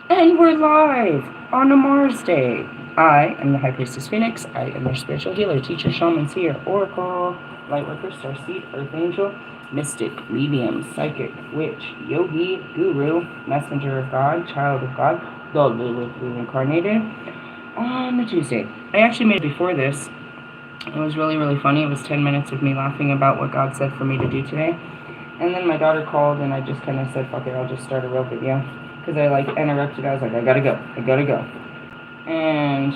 And we're live on a Mars Day. I am the High Priestess Phoenix. I am your spiritual healer, teacher, shaman, seer, oracle, lightworker, starseed, earth angel, mystic, medium, psychic, witch, yogi, guru, messenger of God, child of God, the LILITH reincarnated on the Tuesday. I actually made it before this. It was really, really funny. It was 10 minutes of me laughing about what God said for me to do today. And then my daughter called and I just kind of said, fuck it, I'll just start a real video. Because I interrupted. I was like, I gotta go. And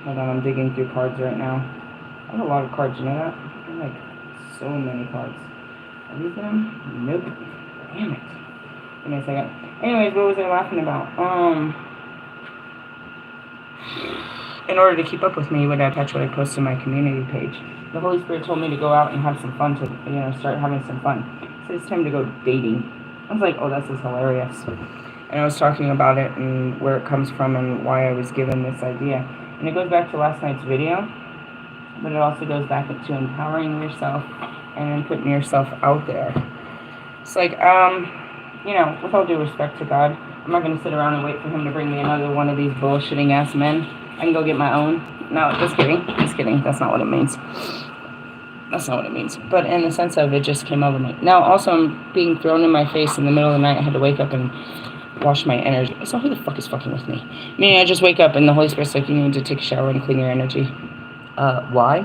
hold on, I'm digging through cards right now. I have a lot of cards, you know that? I have like so many cards. Are these them? Nope. Damn it. Give me a second. Anyways, what was I laughing about? In order to keep up with me, you would attach what I post to my community page. The Holy Spirit told me to go out and have some fun, to start having some fun. So it's time to go dating. I was like, oh, this is hilarious. And I was talking about it and where it comes from and why I was given this idea. And it goes back to last night's video, but it also goes back to empowering yourself and then putting yourself out there. It's like, with all due respect to God, I'm not going to sit around and wait for him to bring me another one of these bullshitting ass men. I can go get my own. No, just kidding. That's not what it means. But in the sense of it just came over me. Now, also, I'm being thrown in my face in the middle of the night. I had to wake up and wash my energy. So who the fuck is fucking with me? Meaning I just wake up and the Holy Spirit's like, you need to take a shower and clean your energy. Why?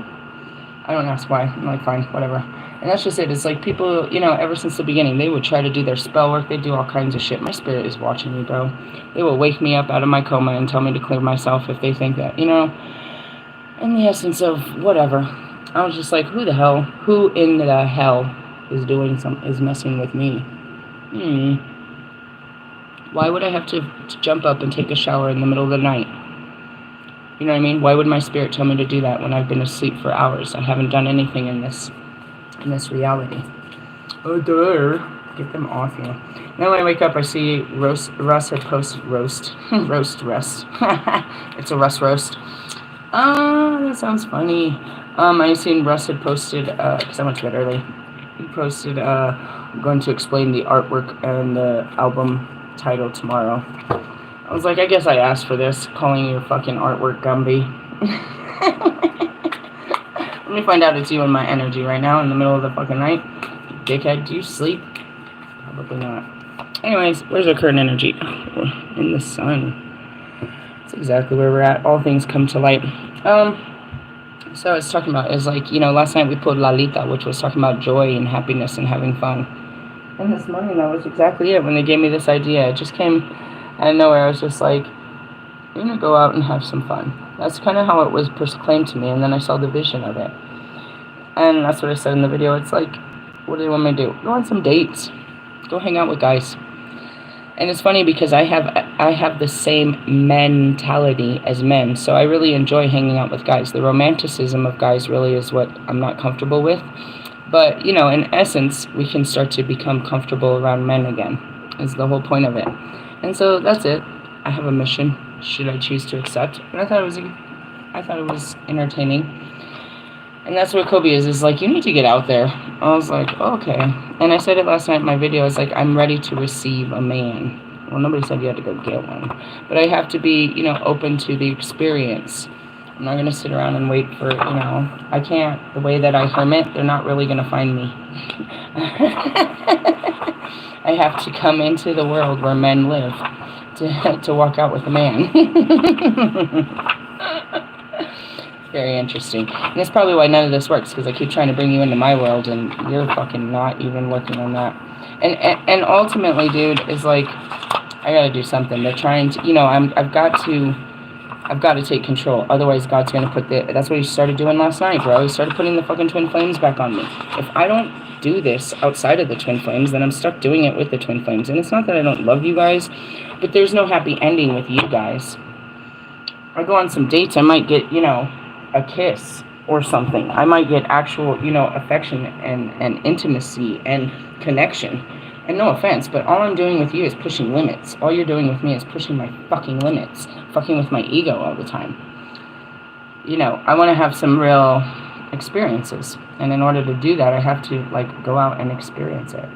I don't ask why. I'm like, fine, whatever. And that's just it. It's like people, ever since the beginning, they would try to do their spell work. They do all kinds of shit. My spirit is watching me, bro. They will wake me up out of my coma and tell me to clear myself if they think that, in the essence of whatever. I was just like, who in the hell is messing with me? Why would I have to jump up and take a shower in the middle of the night? You know what I mean? Why would my spirit tell me to do that when I've been asleep for hours? I haven't done anything in this reality. Oh, duh. Get them off here. Then when I wake up, I see Russ had posted roast. It's a roast. That sounds funny. I seen Russ had posted, because I went to bed early. He posted, going to explain the artwork and the album title tomorrow. I was like, I guess I asked for this, calling your fucking artwork Gumby. Let me find out it's you in my energy right now in the middle of the fucking night. Dickhead, do you sleep? Probably not. Anyways, where's our current energy? Oh, in the sun. That's exactly where we're at. All things come to light. So I was talking about is like, last night we pulled LILITH, which was talking about joy and happiness and having fun. And this morning, that was exactly it. When they gave me this idea, it just came out of nowhere. I was just like, you're going to go out and have some fun. That's kind of how it was proclaimed to me. And then I saw the vision of it. And that's what I said in the video. It's like, what do they want me to do? Go on some dates. Go hang out with guys. And it's funny because I have the same mentality as men. So I really enjoy hanging out with guys. The romanticism of guys really is what I'm not comfortable with. But, in essence, we can start to become comfortable around men again, is the whole point of it. And so that's it. I have a mission, should I choose to accept. And I thought it was entertaining. And that's what Kobe is like, you need to get out there. I was like, oh, okay. And I said it last night in my video, it's like, I'm ready to receive a man. Well, nobody said you had to go get one. But I have to be, open to the experience. I'm not going to sit around and wait for, I can't. The way that I hermit, they're not really going to find me. I have to come into the world where men live to walk out with a man. Very interesting. And that's probably why none of this works, because I keep trying to bring you into my world, and you're fucking not even working on that. And ultimately, dude, is like, I got to do something. They're trying to, I've got to take control. Otherwise, God's going to put that's what he started doing last night, bro. He started putting the fucking twin flames back on me. If I don't do this outside of the twin flames, then I'm stuck doing it with the twin flames. And it's not that I don't love you guys, but there's no happy ending with you guys. I go on some dates, I might get, a kiss or something. I might get actual, affection and intimacy and connection. And no offense, but all I'm doing with you is pushing limits. All you're doing with me is pushing my fucking limits. Fucking with my ego all the time. I want to have some real experiences. And in order to do that, I have to, go out and experience it.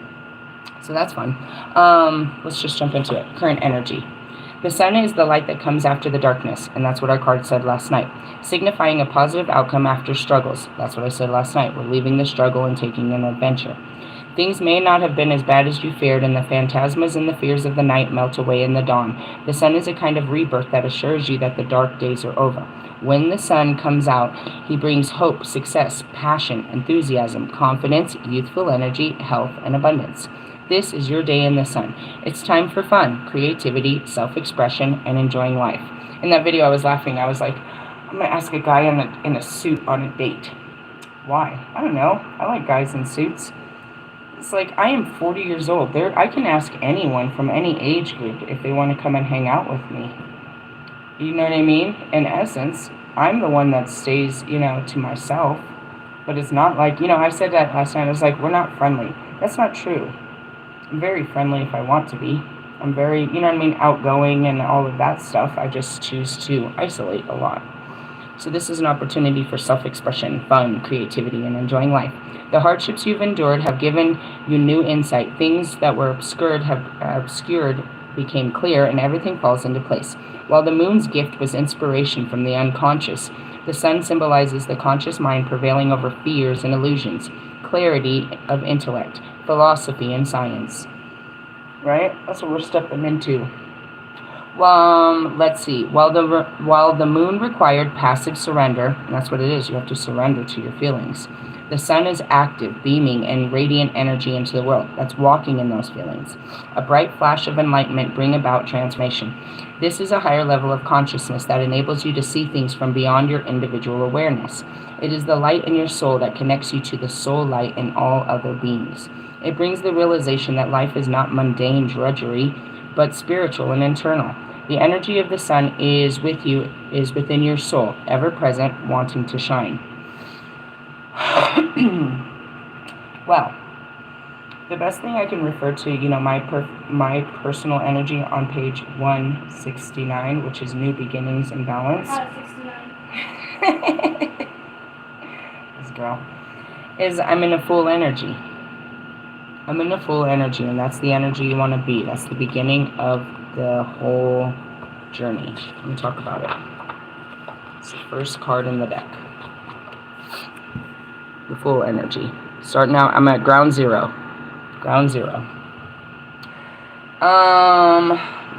So that's fun. Let's just jump into it. Current energy. The sun is the light that comes after the darkness, and that's what our card said last night, signifying a positive outcome after struggles. That's what I said last night. We're leaving the struggle and taking an adventure. Things may not have been as bad as you feared, and the phantasmas and the fears of the night melt away in the dawn. The sun is a kind of rebirth that assures you that the dark days are over. When the sun comes out, he brings hope, success, passion, enthusiasm, confidence, youthful energy, health, and abundance. This is your day in the sun. It's time for fun, creativity, self-expression, and enjoying life. In that video, I was laughing. I was like, I'm going to ask a guy in a suit on a date. Why? I don't know. I like guys in suits. It's like, I am 40 years old. I can ask anyone from any age group if they want to come and hang out with me. You know what I mean? In essence, I'm the one that stays, to myself. But it's not like, I said that last night. I was like, we're not friendly. That's not true. I'm very friendly if I want to be. I'm very, outgoing and all of that stuff. I just choose to isolate a lot. So this is an opportunity for self-expression, fun, creativity, and enjoying life. The hardships you've endured have given you new insight. Things that were obscured became clear, and everything falls into place. While the moon's gift was inspiration from the unconscious, the sun symbolizes the conscious mind prevailing over fears and illusions, clarity of intellect, philosophy, and science. Right? That's what we're stepping into. Let's see. While the moon required passive surrender, and that's what it is, you have to surrender to your feelings. The sun is active, beaming, and radiant energy into the world. That's walking in those feelings. A bright flash of enlightenment bring about transformation. This is a higher level of consciousness that enables you to see things from beyond your individual awareness. It is the light in your soul that connects you to the soul light in all other beings. It brings the realization that life is not mundane drudgery, but spiritual and internal. The energy of the sun is within your soul, ever present, wanting to shine. Well, the best thing I can refer to, my personal energy on page 169, which is New Beginnings and Balance. 69. This girl. Is I'm in a full energy. I'm in a full energy, and that's the energy you want to be. That's the beginning of the whole journey. Let me talk about it. It's the first card in the deck. The full energy. Starting out, I'm at ground zero. Ground zero.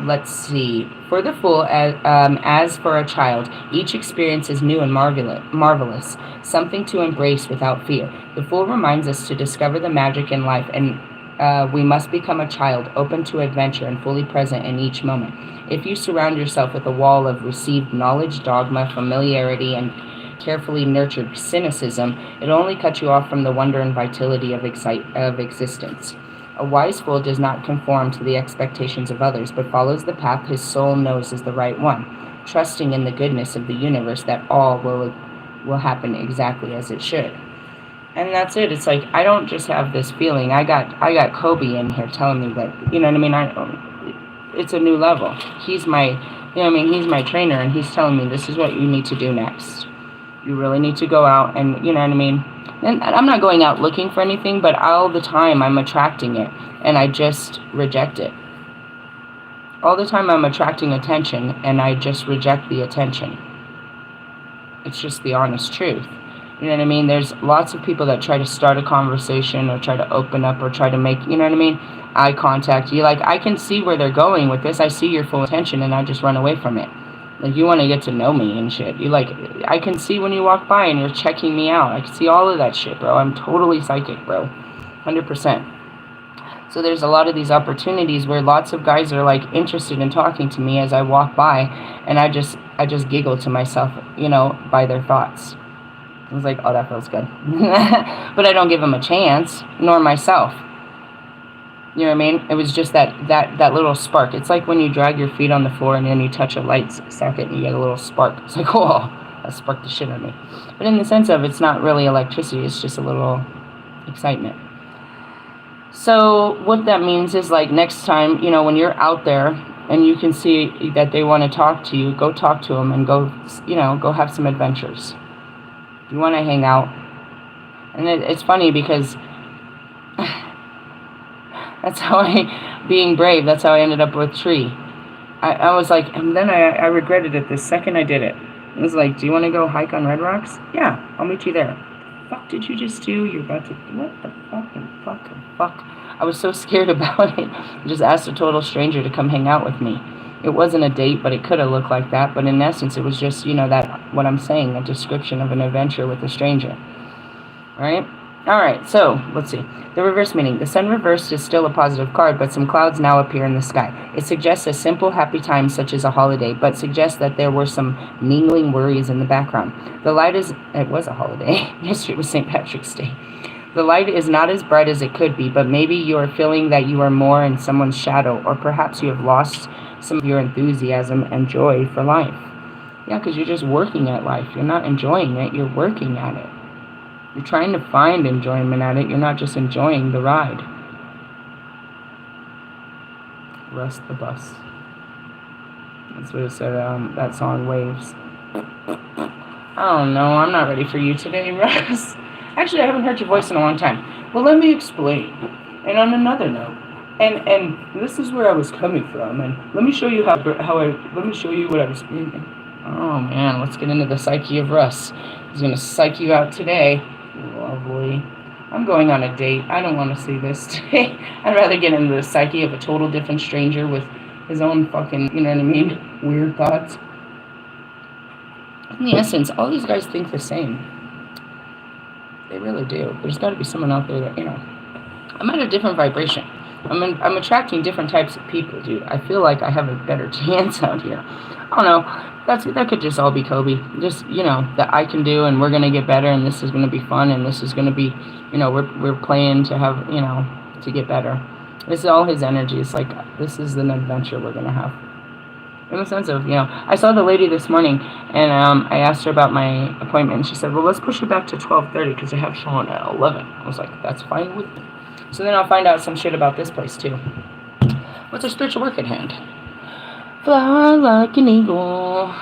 Let's see. For the fool, as for a child, each experience is new and marvelous, something to embrace without fear. The fool reminds us to discover the magic in life, and we must become a child, open to adventure and fully present in each moment. If you surround yourself with a wall of received knowledge, dogma, familiarity, and carefully nurtured cynicism, it only cuts you off from the wonder and vitality of existence. A wise fool does not conform to the expectations of others, but follows the path his soul knows is the right one, trusting in the goodness of the universe that all will happen exactly as it should. And that's it. It's like, I don't just have this feeling. I got Kobe in here telling me that, you know what I mean? It's a new level. He's my, he's my trainer, and he's telling me this is what you need to do next. You really need to go out and, and I'm not going out looking for anything, but all the time I'm attracting it, and I just reject it. All the time I'm attracting attention, and I just reject the attention. It's just the honest truth. You know what I mean? There's lots of people that try to start a conversation or try to open up or try to make, eye contact. I can see where they're going with this. I see your full attention, and I just run away from it. Like, you want to get to know me and shit. I can see when you walk by and you're checking me out. I can see all of that shit, bro. I'm totally psychic, bro. 100%. So there's a lot of these opportunities where lots of guys are, interested in talking to me as I walk by, and I just giggle to myself, by their thoughts. I was like, oh, that feels good. But I don't give them a chance, nor myself. You know what I mean? It was just that little spark. It's like when you drag your feet on the floor and then you touch a light socket and you get a little spark. It's like, oh, that sparked the shit out of me. But in the sense of, it's not really electricity. It's just a little excitement. So what that means is, next time, when you're out there and you can see that they want to talk to you, go talk to them and go have some adventures. If you want to hang out. And it's funny because that's how being brave, that's how I ended up with Tree. I was like, and then I regretted it the second I did it. It was like, do you want to go hike on Red Rocks? Yeah, I'll meet you there. Fuck did you just do? You're about to, what the fuck. I was so scared about it. I just asked a total stranger to come hang out with me. It wasn't a date, but it could have looked like that. But in essence, it was just, that, what I'm saying, a description of an adventure with a stranger. Right? Alright, so, let's see. The reverse meaning. The sun reversed is still a positive card, but some clouds now appear in the sky. It suggests a simple, happy time, such as a holiday, but suggests that there were some mingling worries in the background. The light is... It was a holiday. Yesterday was St. Patrick's Day. The light is not as bright as it could be, but maybe you are feeling that you are more in someone's shadow, or perhaps you have lost some of your enthusiasm and joy for life. Yeah, because you're just working at life. You're not enjoying it, you're working at it. You're trying to find enjoyment at it. You're not just enjoying the ride. Rust the bus. That's what it said, that song, Waves. I don't know. I'm not ready for you today, Russ. Actually, I haven't heard your voice in a long time. Well, let me explain. And on another note, and this is where I was coming from, and let me show you let me show you what I was thinking. Oh, man, let's get into the psyche of Russ. He's going to psych you out today. Lovely. I'm going on a date. I don't want to see this today. I'd rather get into the psyche of a total different stranger with his own fucking, you know what I mean, weird thoughts. In the essence, all these guys think the same. They really do. There's got to be someone out there that, I'm at a different vibration. I'm attracting different types of people, dude. I feel like I have a better chance out here. I don't know. That could just all be Kobe. Just, that I can do, and we're going to get better, and this is going to be fun, and this is going to be, we're playing to have, to get better. This is all his energy. It's like, this is an adventure we're going to have. In the sense of, I saw the lady this morning, and I asked her about my appointment, and she said, well, let's push it back to 12:30, because I have someone at 11. I was like, that's fine with me. So then I'll find out some shit about this place, too. What's our spiritual work at hand? Fly like an eagle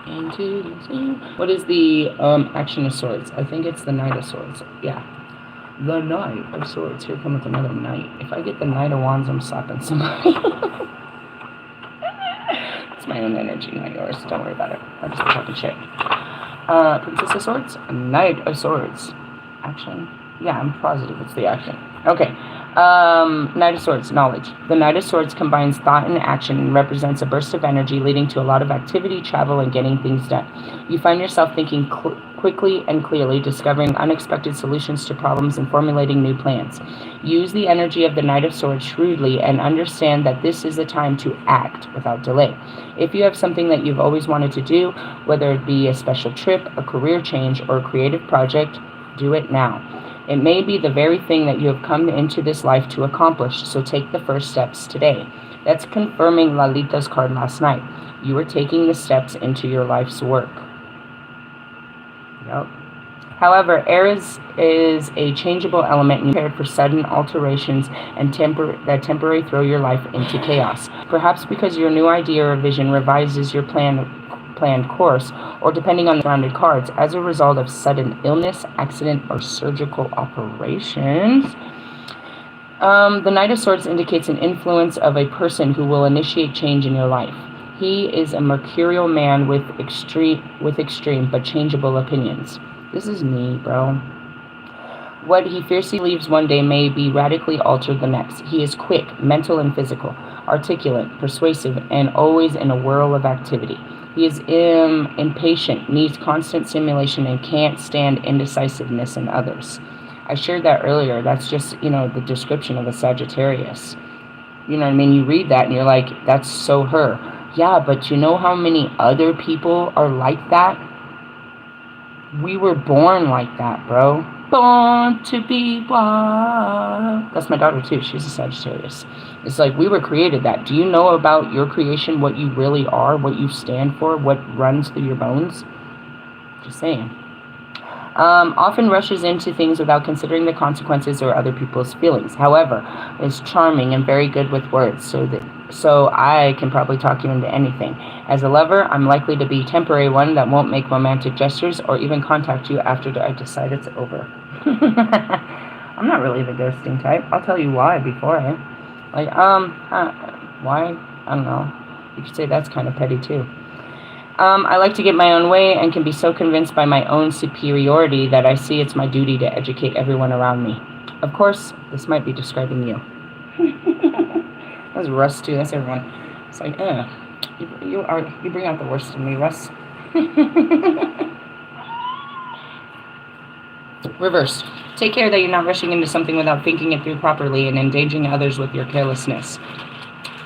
into the sea. What is the action of swords? I think it's the Knight of Swords. Yeah. The Knight of Swords. Here comes another knight. If I get the Knight of Wands, I'm slapping somebody. It's my own energy, not yours. Don't worry about it. I'm just talking shit. Princess of Swords? Knight of Swords. Action? Yeah, I'm positive it's the action. Okay. Knight of Swords, knowledge. The Knight of Swords combines thought and action and represents a burst of energy leading to a lot of activity, travel, and getting things done. You find yourself thinking quickly and clearly, discovering unexpected solutions to problems and formulating new plans. Use the energy of the Knight of Swords shrewdly and understand that this is a time to act without delay. If you have something that you've always wanted to do, whether it be a special trip, a career change, or a creative project, do it now. It may be the very thing that you have come into this life to accomplish, so take the first steps today. That's confirming LILITH's card last night. You are taking the steps into your life's work. Yep. However, air is a changeable element and prepared for sudden alterations and that temporarily throw your life into chaos. Perhaps because your new idea or vision revises your planned course, or depending on the surrounded cards, as a result of sudden illness, accident, or surgical operations. The Knight of Swords indicates an influence of a person who will initiate change in your life. He is a mercurial man with extreme but changeable opinions. This is me, bro. What he fiercely believes one day may be radically altered the next. He is quick, mental and physical, articulate, persuasive, and always in a whirl of activity. He is impatient, needs constant stimulation, and can't stand indecisiveness in others. I shared that earlier. That's just, the description of a Sagittarius. You know what I mean? You read that and you're like, that's so her. Yeah, but you know how many other people are like that? We were born like that, bro. Born to be wild. That's my daughter, too. She's a Sagittarius. It's like we were created that. Do you know about your creation, what you really are, what you stand for, what runs through your bones? Just saying. Often rushes into things without considering the consequences or other people's feelings. However, is charming and very good with words, so I can probably talk you into anything. As a lover, I'm likely to be a temporary one that won't make romantic gestures or even contact you after I decide it's over. I'm not really the ghosting type. I'll tell you why before I... why? I don't know. You could say that's kind of petty too. I like to get my own way and can be so convinced by my own superiority that I see it's my duty to educate everyone around me. Of course, this might be describing you. That's Russ too. That's everyone. It's like, you bring out the worst in me, Russ. Reverse. Take care that you're not rushing into something without thinking it through properly and endangering others with your carelessness.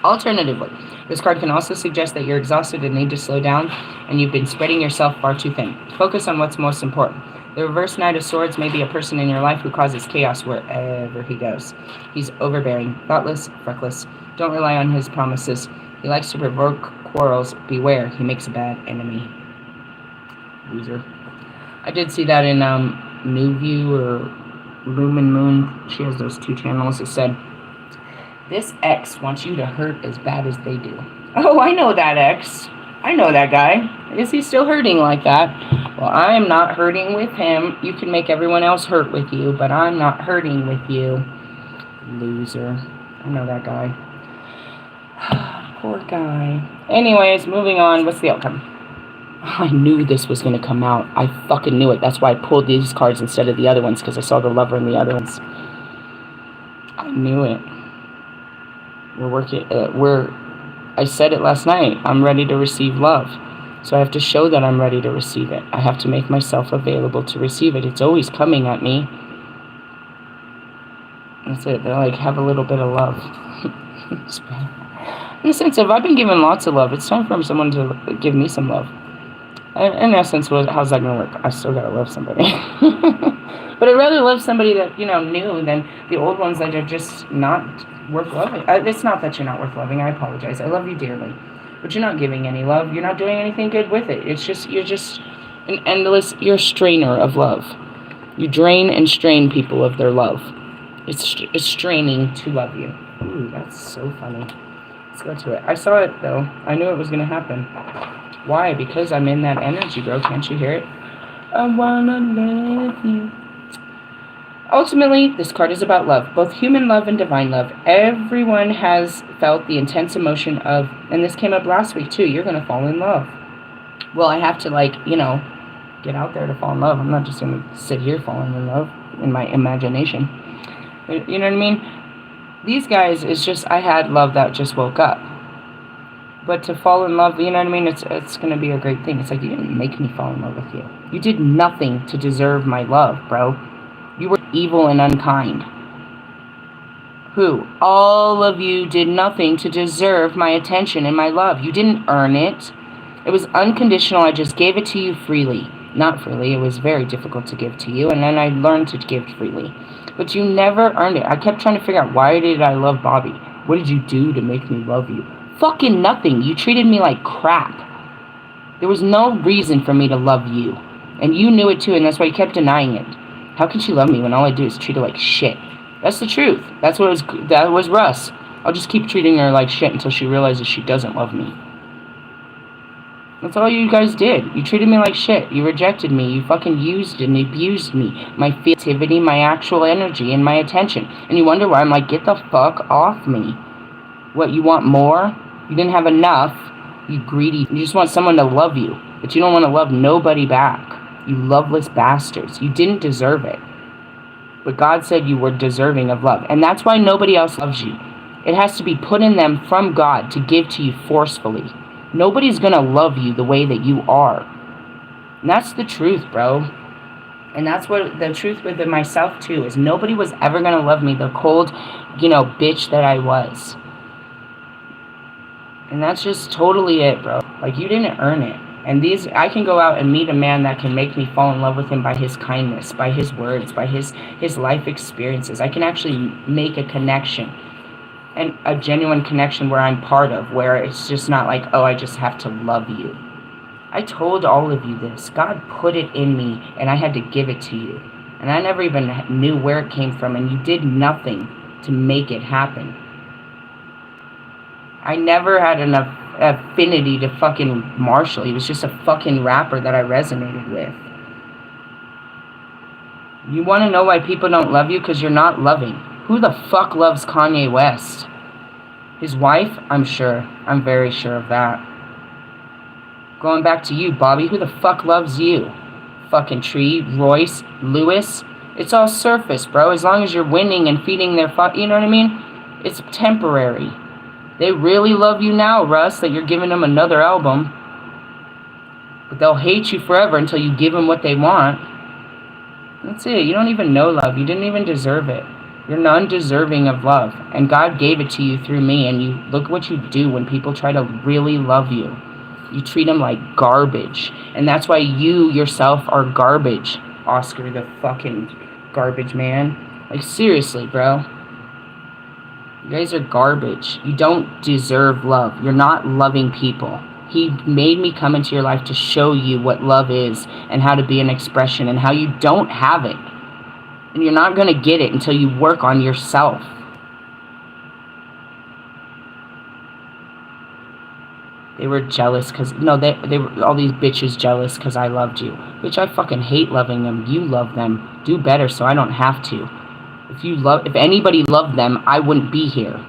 Alternatively, this card can also suggest that you're exhausted and need to slow down, and you've been spreading yourself far too thin. Focus on what's most important. The reverse Knight of Swords may be a person in your life who causes chaos wherever he goes. He's overbearing, thoughtless, reckless. Don't rely on his promises. He likes to provoke quarrels. Beware, he makes a bad enemy. Loser. I did see that in New View or Lumen Moon. She has those two channels. It said, this ex wants you to hurt as bad as they do. Oh, I know that ex. I know that guy. Is he still hurting like that? Well, I am not hurting with him. You can make everyone else hurt with you, but I'm not hurting with you. Loser. I know that guy. Poor guy. Anyways, moving on. What's the outcome? I knew this was going to come out. I fucking knew it. That's why I pulled these cards instead of the other ones, because I saw the lover in the other ones. I knew it. We're working, I said it last night. I'm ready to receive love. So I have to show that I'm ready to receive it. I have to make myself available to receive it. It's always coming at me. That's it. They're like, have a little bit of love. In the sense of, I've been given lots of love. It's time for someone to give me some love. In essence, how's that going to work? I still got to love somebody. But I'd rather love somebody that, new than the old ones that are just not worth loving. It's not that you're not worth loving. I apologize. I love you dearly. But you're not giving any love. You're not doing anything good with it. It's just, you're just an endless, you're a strainer of love. You drain and strain people of their love. It's straining to love you. Ooh, that's so funny. Let's go to it. I saw it, though. I knew it was going to happen. Why? Because I'm in that energy, bro. Can't you hear it? I wanna love you. Ultimately, this card is about love, both human love and divine love. Everyone has felt the intense emotion of, and this came up last week too, you're going to fall in love. Well, I have to get out there to fall in love. I'm not just going to sit here falling in love in my imagination. You know what I mean? These guys, it's just, I had love that just woke up. But to fall in love, you know what I mean? It's going to be a great thing. It's like, you didn't make me fall in love with you. You did nothing to deserve my love, bro. You were evil and unkind. Who? All of you did nothing to deserve my attention and my love. You didn't earn it. It was unconditional. I just gave it to you freely. Not freely. It was very difficult to give to you. And then I learned to give freely. But you never earned it. I kept trying to figure out, why did I love Bobby? What did you do to make me love you? Fucking nothing. You treated me like crap. There was no reason for me to love you. And you knew it too, and that's why you kept denying it. How can she love me when all I do is treat her like shit? That's the truth. That was Russ. I'll just keep treating her like shit until she realizes she doesn't love me. That's all you guys did. You treated me like shit. You rejected me. You fucking used and abused me. My creativity, my actual energy, and my attention. And you wonder why I'm like, get the fuck off me. What, you want more? You didn't have enough. You greedy. You just want someone to love you. But you don't want to love nobody back. You loveless bastards. You didn't deserve it. But God said you were deserving of love. And that's why nobody else loves you. It has to be put in them from God to give to you forcefully. Nobody's going to love you the way that you are. And that's the truth, bro. And that's what the truth with myself, too, is nobody was ever going to love me the cold, bitch that I was. And that's just totally it, bro. Like, you didn't earn it. And I can go out and meet a man that can make me fall in love with him by his kindness, by his words, by his life experiences. I can actually make a connection, and a genuine connection where I'm part of, where it's just not like, oh, I just have to love you. I told all of you this. God put it in me, and I had to give it to you. And I never even knew where it came from, and you did nothing to make it happen. I never had enough affinity to fucking Marshall. He was just a fucking rapper that I resonated with. You want to know why people don't love you? Because you're not loving. Who the fuck loves Kanye West? His wife? I'm sure. I'm very sure of that. Going back to you, Bobby. Who the fuck loves you? Fucking Tree, Royce, Lewis. It's all surface, bro. As long as you're winning and feeding their you know what I mean? It's temporary. They really love you now, Russ, that you're giving them another album. But they'll hate you forever until you give them what they want. That's it. You don't even know love. You didn't even deserve it. You're non-deserving of love. And God gave it to you through me. And you look what you do when people try to really love you. You treat them like garbage. And that's why you yourself are garbage. Oscar the fucking garbage man. Like, seriously, bro. You guys are garbage. You don't deserve love. You're not loving people. He made me come into your life to show you what love is and how to be an expression and how you don't have it. And you're not going to get it until you work on yourself. They were jealous because... No, they were all these bitches jealous because I loved you. Bitch, I fucking hate loving them. You love them. Do better so I don't have to. If anybody loved them, I wouldn't be here.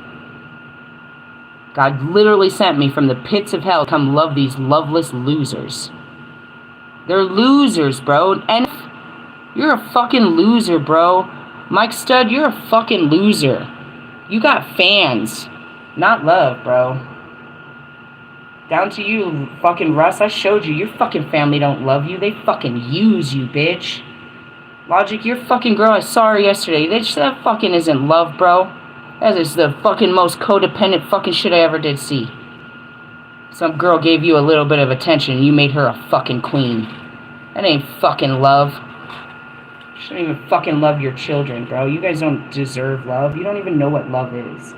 God literally sent me from the pits of hell to come love these loveless losers. They're losers, bro. And you're a fucking loser, bro. Mike Stud, you're a fucking loser. You got fans, not love, bro. Down to you, fucking Russ. I showed you. Your fucking family don't love you. They fucking use you, bitch. Logic, your fucking girl I saw her yesterday. That fucking isn't love, bro. That is the fucking most codependent fucking shit I ever did see. Some girl gave you a little bit of attention and you made her a fucking queen. That ain't fucking love. You shouldn't even fucking love your children, bro. You guys don't deserve love. You don't even know what love is.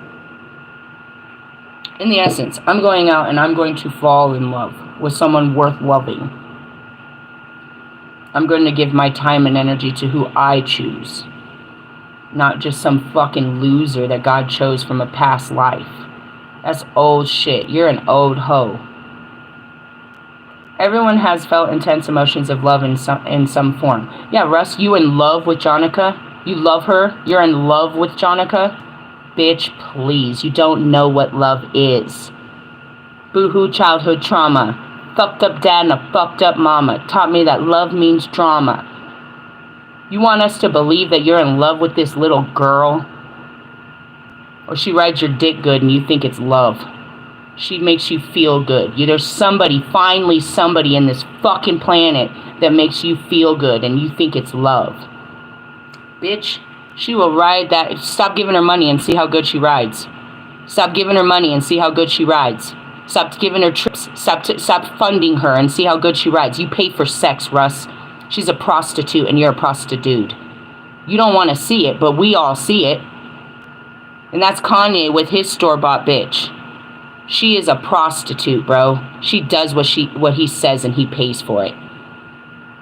In the essence, I'm going out and I'm going to fall in love with someone worth loving. I'm going to give my time and energy to who I choose. Not just some fucking loser that God chose from a past life. That's old shit. You're an old hoe. Everyone has felt intense emotions of love in some form. Yeah, Russ, you in love with Jonica? You love her? You're in love with Jonica? Bitch, please. You don't know what love is. Boo-hoo childhood trauma. Fucked up dad and a fucked up mama taught me that love means drama. You want us to believe that you're in love with this little girl? Or she rides your dick good and you think it's love. She makes you feel good. There's somebody, finally somebody in this fucking planet that makes you feel good and you think it's love. Bitch, she will ride that. Stop giving her money and see how good she rides. Stop giving her money and see how good she rides. Stop giving her trips. Stop funding her and see how good she rides. You pay for sex, Russ. She's a prostitute and you're a prostitute. You don't want to see it, but we all see it. And that's Kanye with his store-bought bitch. She is a prostitute, bro. She does what he says and he pays for it.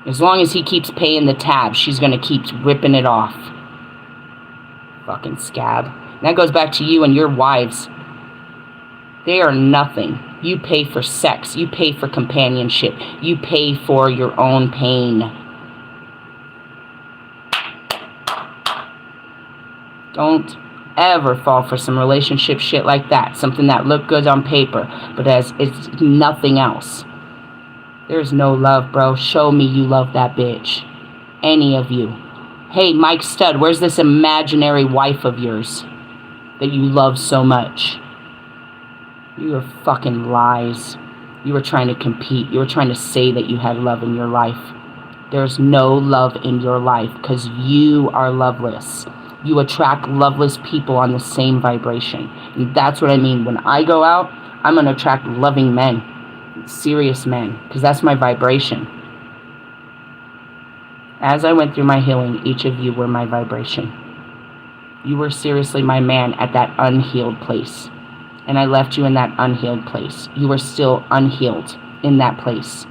As long as he keeps paying the tab, she's going to keep ripping it off. Fucking scab. And that goes back to you and your wives. They are nothing. You pay for sex. You pay for companionship. You pay for your own pain. Don't ever fall for some relationship shit like that. Something that looked good on paper, but it's nothing else. There's no love, bro. Show me you love that bitch. Any of you. Hey, Mike Stud, where's this imaginary wife of yours that you love so much? You are fucking lies. You were trying to compete. You were trying to say that you had love in your life. There's no love in your life because you are loveless. You attract loveless people on the same vibration. And that's what I mean. When I go out, I'm going to attract loving men. Serious men. Because that's my vibration. As I went through my healing, each of you were my vibration. You were seriously my man at that unhealed place. And I left you in that unhealed place. You were still unhealed in that place.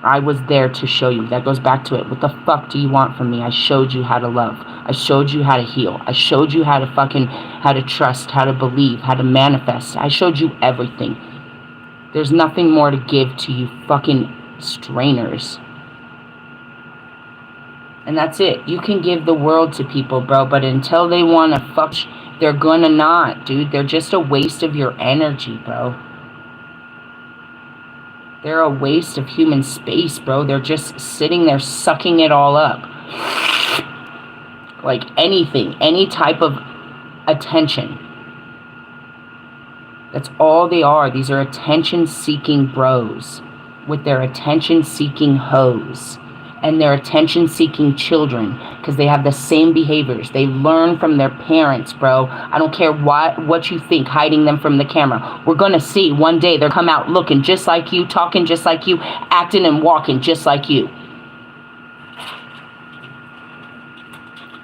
I was there to show you. That goes back to it. What the fuck do you want from me? I showed you how to love. I showed you how to heal. I showed you how to trust, how to believe, how to manifest. I showed you everything. There's nothing more to give to you fucking strainers. And that's it. You can give the world to people, bro, but until they want to fuck, they're gonna not, dude. They're just a waste of your energy, bro. They're a waste of human space, bro. They're just sitting there sucking it all up. Like anything, any type of attention. That's all they are. These are attention-seeking bros with their attention-seeking hoes and their attention-seeking children, because they have the same behaviors. They learn from their parents, bro. I don't care what you think, hiding them from the camera. We're going to see one day they'll come out looking just like you, talking just like you, acting and walking just like you.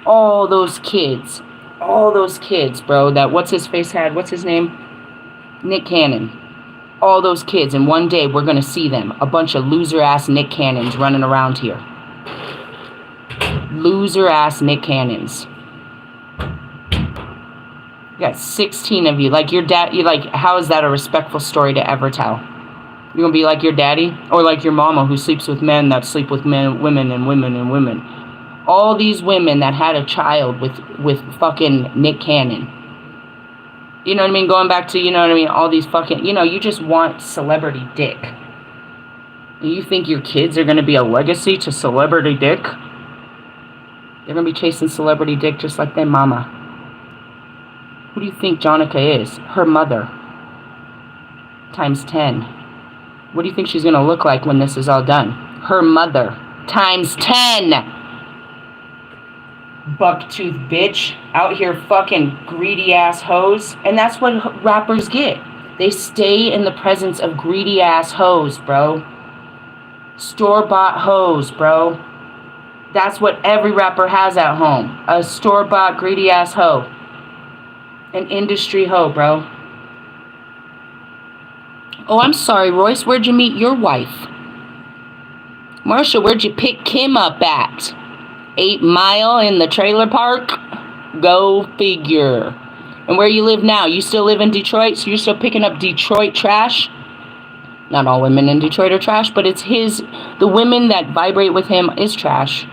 All those kids, bro, that what's his face had, what's his name? Nick Cannon. All those kids, and one day we're going to see them. A bunch of loser-ass Nick Cannons running around here. Loser-ass Nick Cannons. You got 16 of you. Like your dad, you like, how is that a respectful story to ever tell? You're going to be like your daddy? Or like your mama who sleeps with men that sleep with men, women and women and women. All these women that had a child with fucking Nick Cannon. You know what I mean? Going back to, you know what I mean? All these fucking, you know, you just want celebrity dick. And you think your kids are going to be a legacy to celebrity dick? They're going to be chasing celebrity dick just like their mama. Who do you think Jonica is? Her mother. Times 10. What do you think she's going to look like when this is all done? Her mother. Times 10. Bucktooth bitch. Out here fucking greedy ass hoes. And that's what rappers get. They stay in the presence of greedy ass hoes, bro. Store-bought hoes, bro. That's what every rapper has at home. A store-bought greedy ass hoe. An industry hoe, bro. Oh, I'm sorry, Royce. Where'd you meet your wife? Marsha, where'd you pick Kim up at? 8 Mile in the trailer park? Go figure. And where you live now? You still live in Detroit? So you're still picking up Detroit trash? Not all women in Detroit are trash, but it's the women that vibrate with him is trash.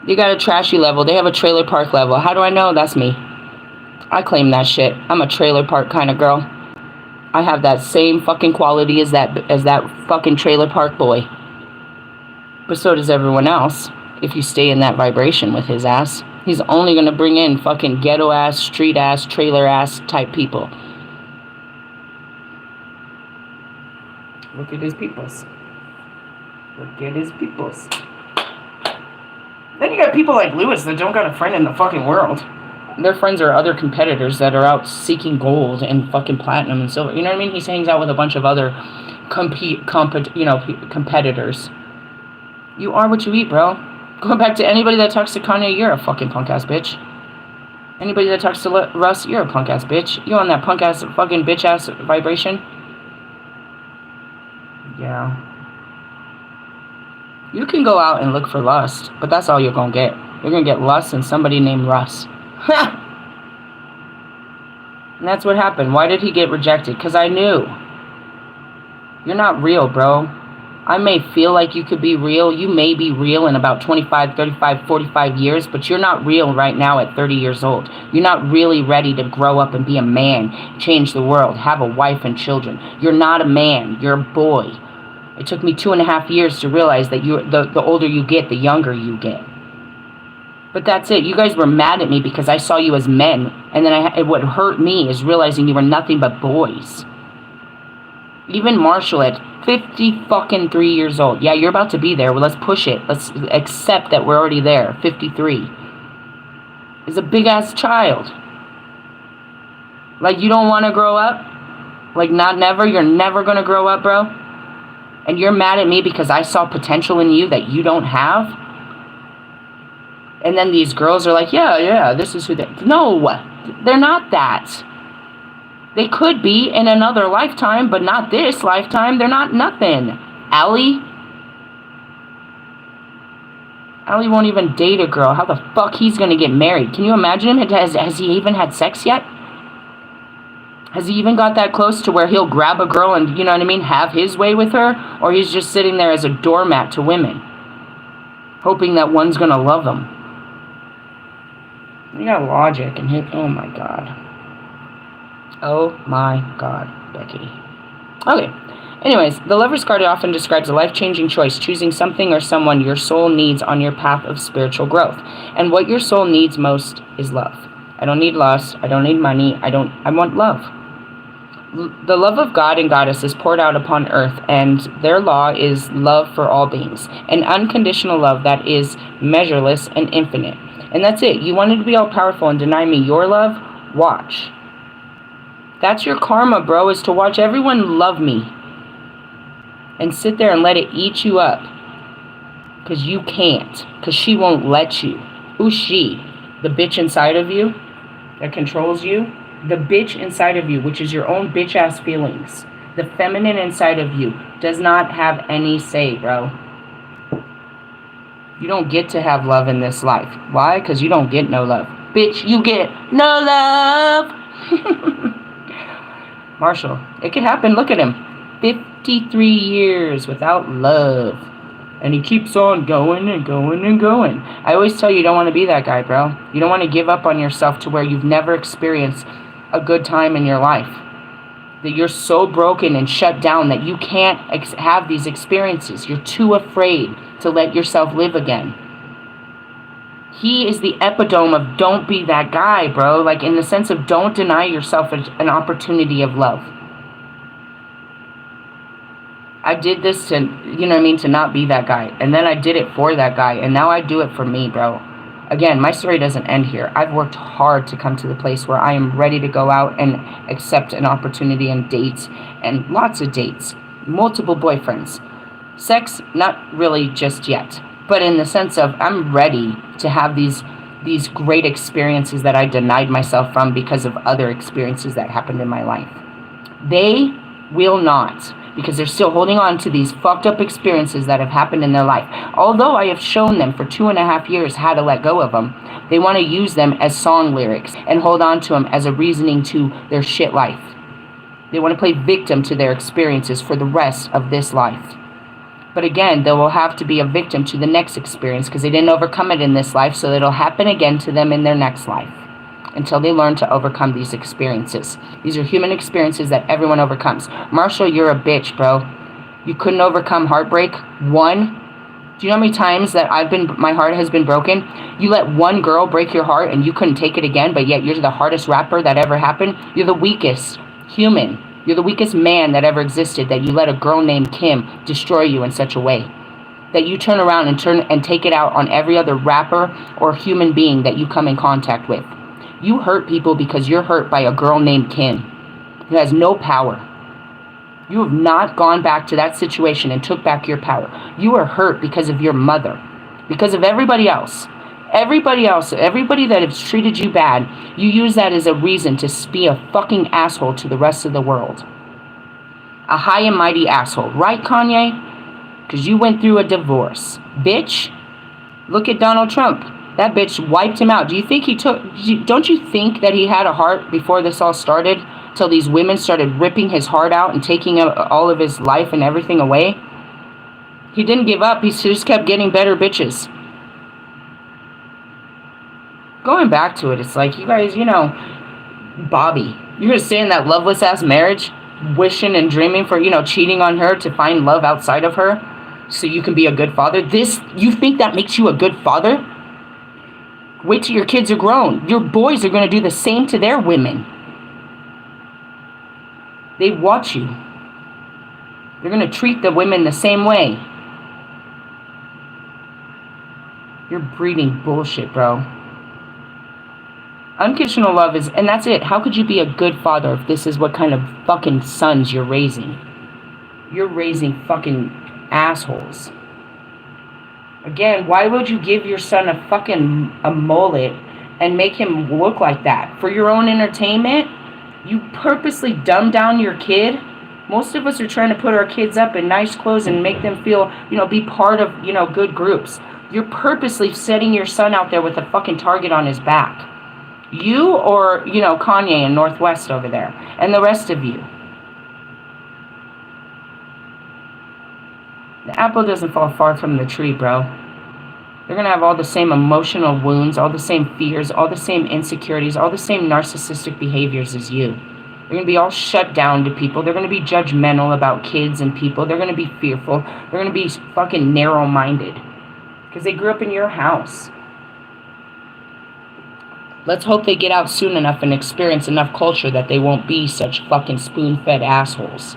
They got a trashy level. They have a trailer park level. How do I know? That's me. I claim that shit. I'm a trailer park kind of girl. I have that same fucking quality as that fucking trailer park boy. But so does everyone else. If you stay in that vibration with his ass, he's only going to bring in fucking ghetto ass, street ass, trailer ass type people. Look at his peoples. Look at his peoples. Then you got people like Lewis that don't got a friend in the fucking world. Their friends are other competitors that are out seeking gold and fucking platinum and silver. You know what I mean? He hangs out with a bunch of other competitors. You are what you eat, bro. Going back to anybody that talks to Kanye, you're a fucking punk ass bitch. Anybody that talks to Russ, you're a punk ass bitch. You on that punk ass fucking bitch ass vibration? Yeah. You can go out and look for lust, but that's all you're gonna get. You're gonna get lust and somebody named Russ. And that's what happened. Why did he get rejected? Because I knew. You're not real, bro. I may feel like you could be real. You may be real in about 25, 35, 45 years, but you're not real right now at 30 years old. You're not really ready to grow up and be a man, change the world, have a wife and children. You're not a man. You're a boy. It took me 2.5 years to realize that the older you get, the younger you get. But that's it. You guys were mad at me because I saw you as men. And then what hurt me is realizing you were nothing but boys. Even Marshall at 53 years old. Yeah, you're about to be there. Well, let's push it. Let's accept that we're already there. 53. Is a big-ass child. Like, you don't want to grow up? Like, not never? You're never going to grow up, bro? And you're mad at me because I saw potential in you that you don't have? And then these girls are like, yeah, this is who they... No, they're not that. They could be in another lifetime, but not this lifetime. They're not nothing. Allie won't even date a girl. How the fuck he's going to get married? Can you imagine him? Has he even had sex yet? Has he even got that close to where he'll grab a girl and, you know what I mean, have his way with her? Or he's just sitting there as a doormat to women? hoping that one's going to love them. You got logic and hit. Oh my god. Oh my god, Becky. Okay. Anyways, the Lover's card often describes a life-changing choice, choosing something or someone your soul needs on your path of spiritual growth. And what your soul needs most is love. I don't need lust. I don't need money. I want love. The love of God and Goddess is poured out upon earth, and their law is love for all beings. An unconditional love that is measureless and infinite. And that's it. You wanted to be all-powerful and deny me your love? Watch. That's your karma, bro, is to watch everyone love me. And sit there and let it eat you up. Because you can't. Because she won't let you. Who's she? The bitch inside of you that controls you? The bitch inside of you, which is your own bitch-ass feelings. The feminine inside of you does not have any say, bro. You don't get to have love in this life. Why? Because you don't get no love. Bitch, you get no love. Marshall, it could happen. Look at him. 53 years without love. And he keeps on going and going and going. I always tell you, you don't want to be that guy, bro. You don't want to give up on yourself to where you've never experienced a good time in your life. That you're so broken and shut down that you can't have these experiences. You're too afraid to let yourself live again. He is the epitome of don't be that guy, bro. Like in the sense of don't deny yourself an opportunity of love. I did this to, you know what I mean, to not be that guy. And then I did it for that guy. And now I do it for me, bro. Again, my story doesn't end here. I've worked hard to come to the place where I am ready to go out and accept an opportunity and dates. And lots of dates. Multiple boyfriends. Sex, not really just yet. But in the sense of I'm ready to have these great experiences that I denied myself from because of other experiences that happened in my life. They will not. Because they're still holding on to these fucked up experiences that have happened in their life. Although I have shown them for 2.5 years how to let go of them, they want to use them as song lyrics and hold on to them as a reasoning to their shit life. They want to play victim to their experiences for the rest of this life. But again, they will have to be a victim to the next experience because they didn't overcome it in this life, so it'll happen again to them in their next life. Until they learn to overcome these experiences. These are human experiences that everyone overcomes. Marshall, you're a bitch, bro. You couldn't overcome heartbreak. One. Do you know how many times that my heart has been broken? You let one girl break your heart and you couldn't take it again, but yet you're the hardest rapper that ever happened. You're the weakest human. You're the weakest man that ever existed, that you let a girl named Kim destroy you in such a way. That you turn around and take it out on every other rapper or human being that you come in contact with. You hurt people because you're hurt by a girl named Kim who has no power. You have not gone back to that situation and took back your power. You are hurt because of your mother. Because of everybody else. Everybody that has treated you bad, you use that as a reason to be a fucking asshole to the rest of the world. A high and mighty asshole. Right, Kanye? Because you went through a divorce. Bitch, look at Donald Trump. That bitch wiped him out. Don't you think that he had a heart before this all started? Till these women started ripping his heart out and taking all of his life and everything away? He didn't give up. He just kept getting better bitches. Going back to it, it's like, you guys, Bobby. You're going to stay in that loveless ass marriage? Wishing and dreaming for, cheating on her to find love outside of her? So you can be a good father? You think that makes you a good father? Wait till your kids are grown. Your boys are going to do the same to their women. They watch you. They're going to treat the women the same way. You're breeding bullshit, bro. Unconditional love is, and that's it. How could you be a good father if this is what kind of fucking sons you're raising? You're raising fucking assholes. Again, why would you give your son a mullet and make him look like that? For your own entertainment? You purposely dumb down your kid? Most of us are trying to put our kids up in nice clothes and make them feel, be part of, good groups. You're purposely setting your son out there with a fucking target on his back. You or, Kanye in Northwest over there. And the rest of you. The apple doesn't fall far from the tree, bro. They're going to have all the same emotional wounds, all the same fears, all the same insecurities, all the same narcissistic behaviors as you. They're going to be all shut down to people. They're going to be judgmental about kids and people. They're going to be fearful. They're going to be fucking narrow-minded because they grew up in your house. Let's hope they get out soon enough and experience enough culture that they won't be such fucking spoon-fed assholes.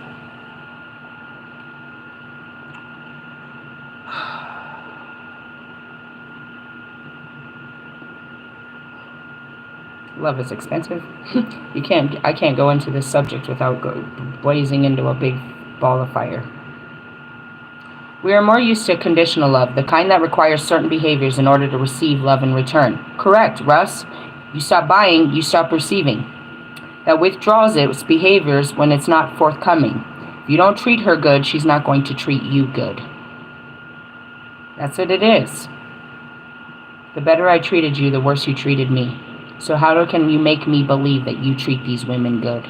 Love is expensive. I can't go into this subject without blazing into a big ball of fire. We are more used to conditional love, the kind that requires certain behaviors in order to receive love in return. Correct, Russ. You stop buying, you stop receiving. That withdraws its behaviors when it's not forthcoming. If you don't treat her good, she's not going to treat you good. That's what it is. The better I treated you, the worse you treated me. So how can you make me believe that you treat these women good?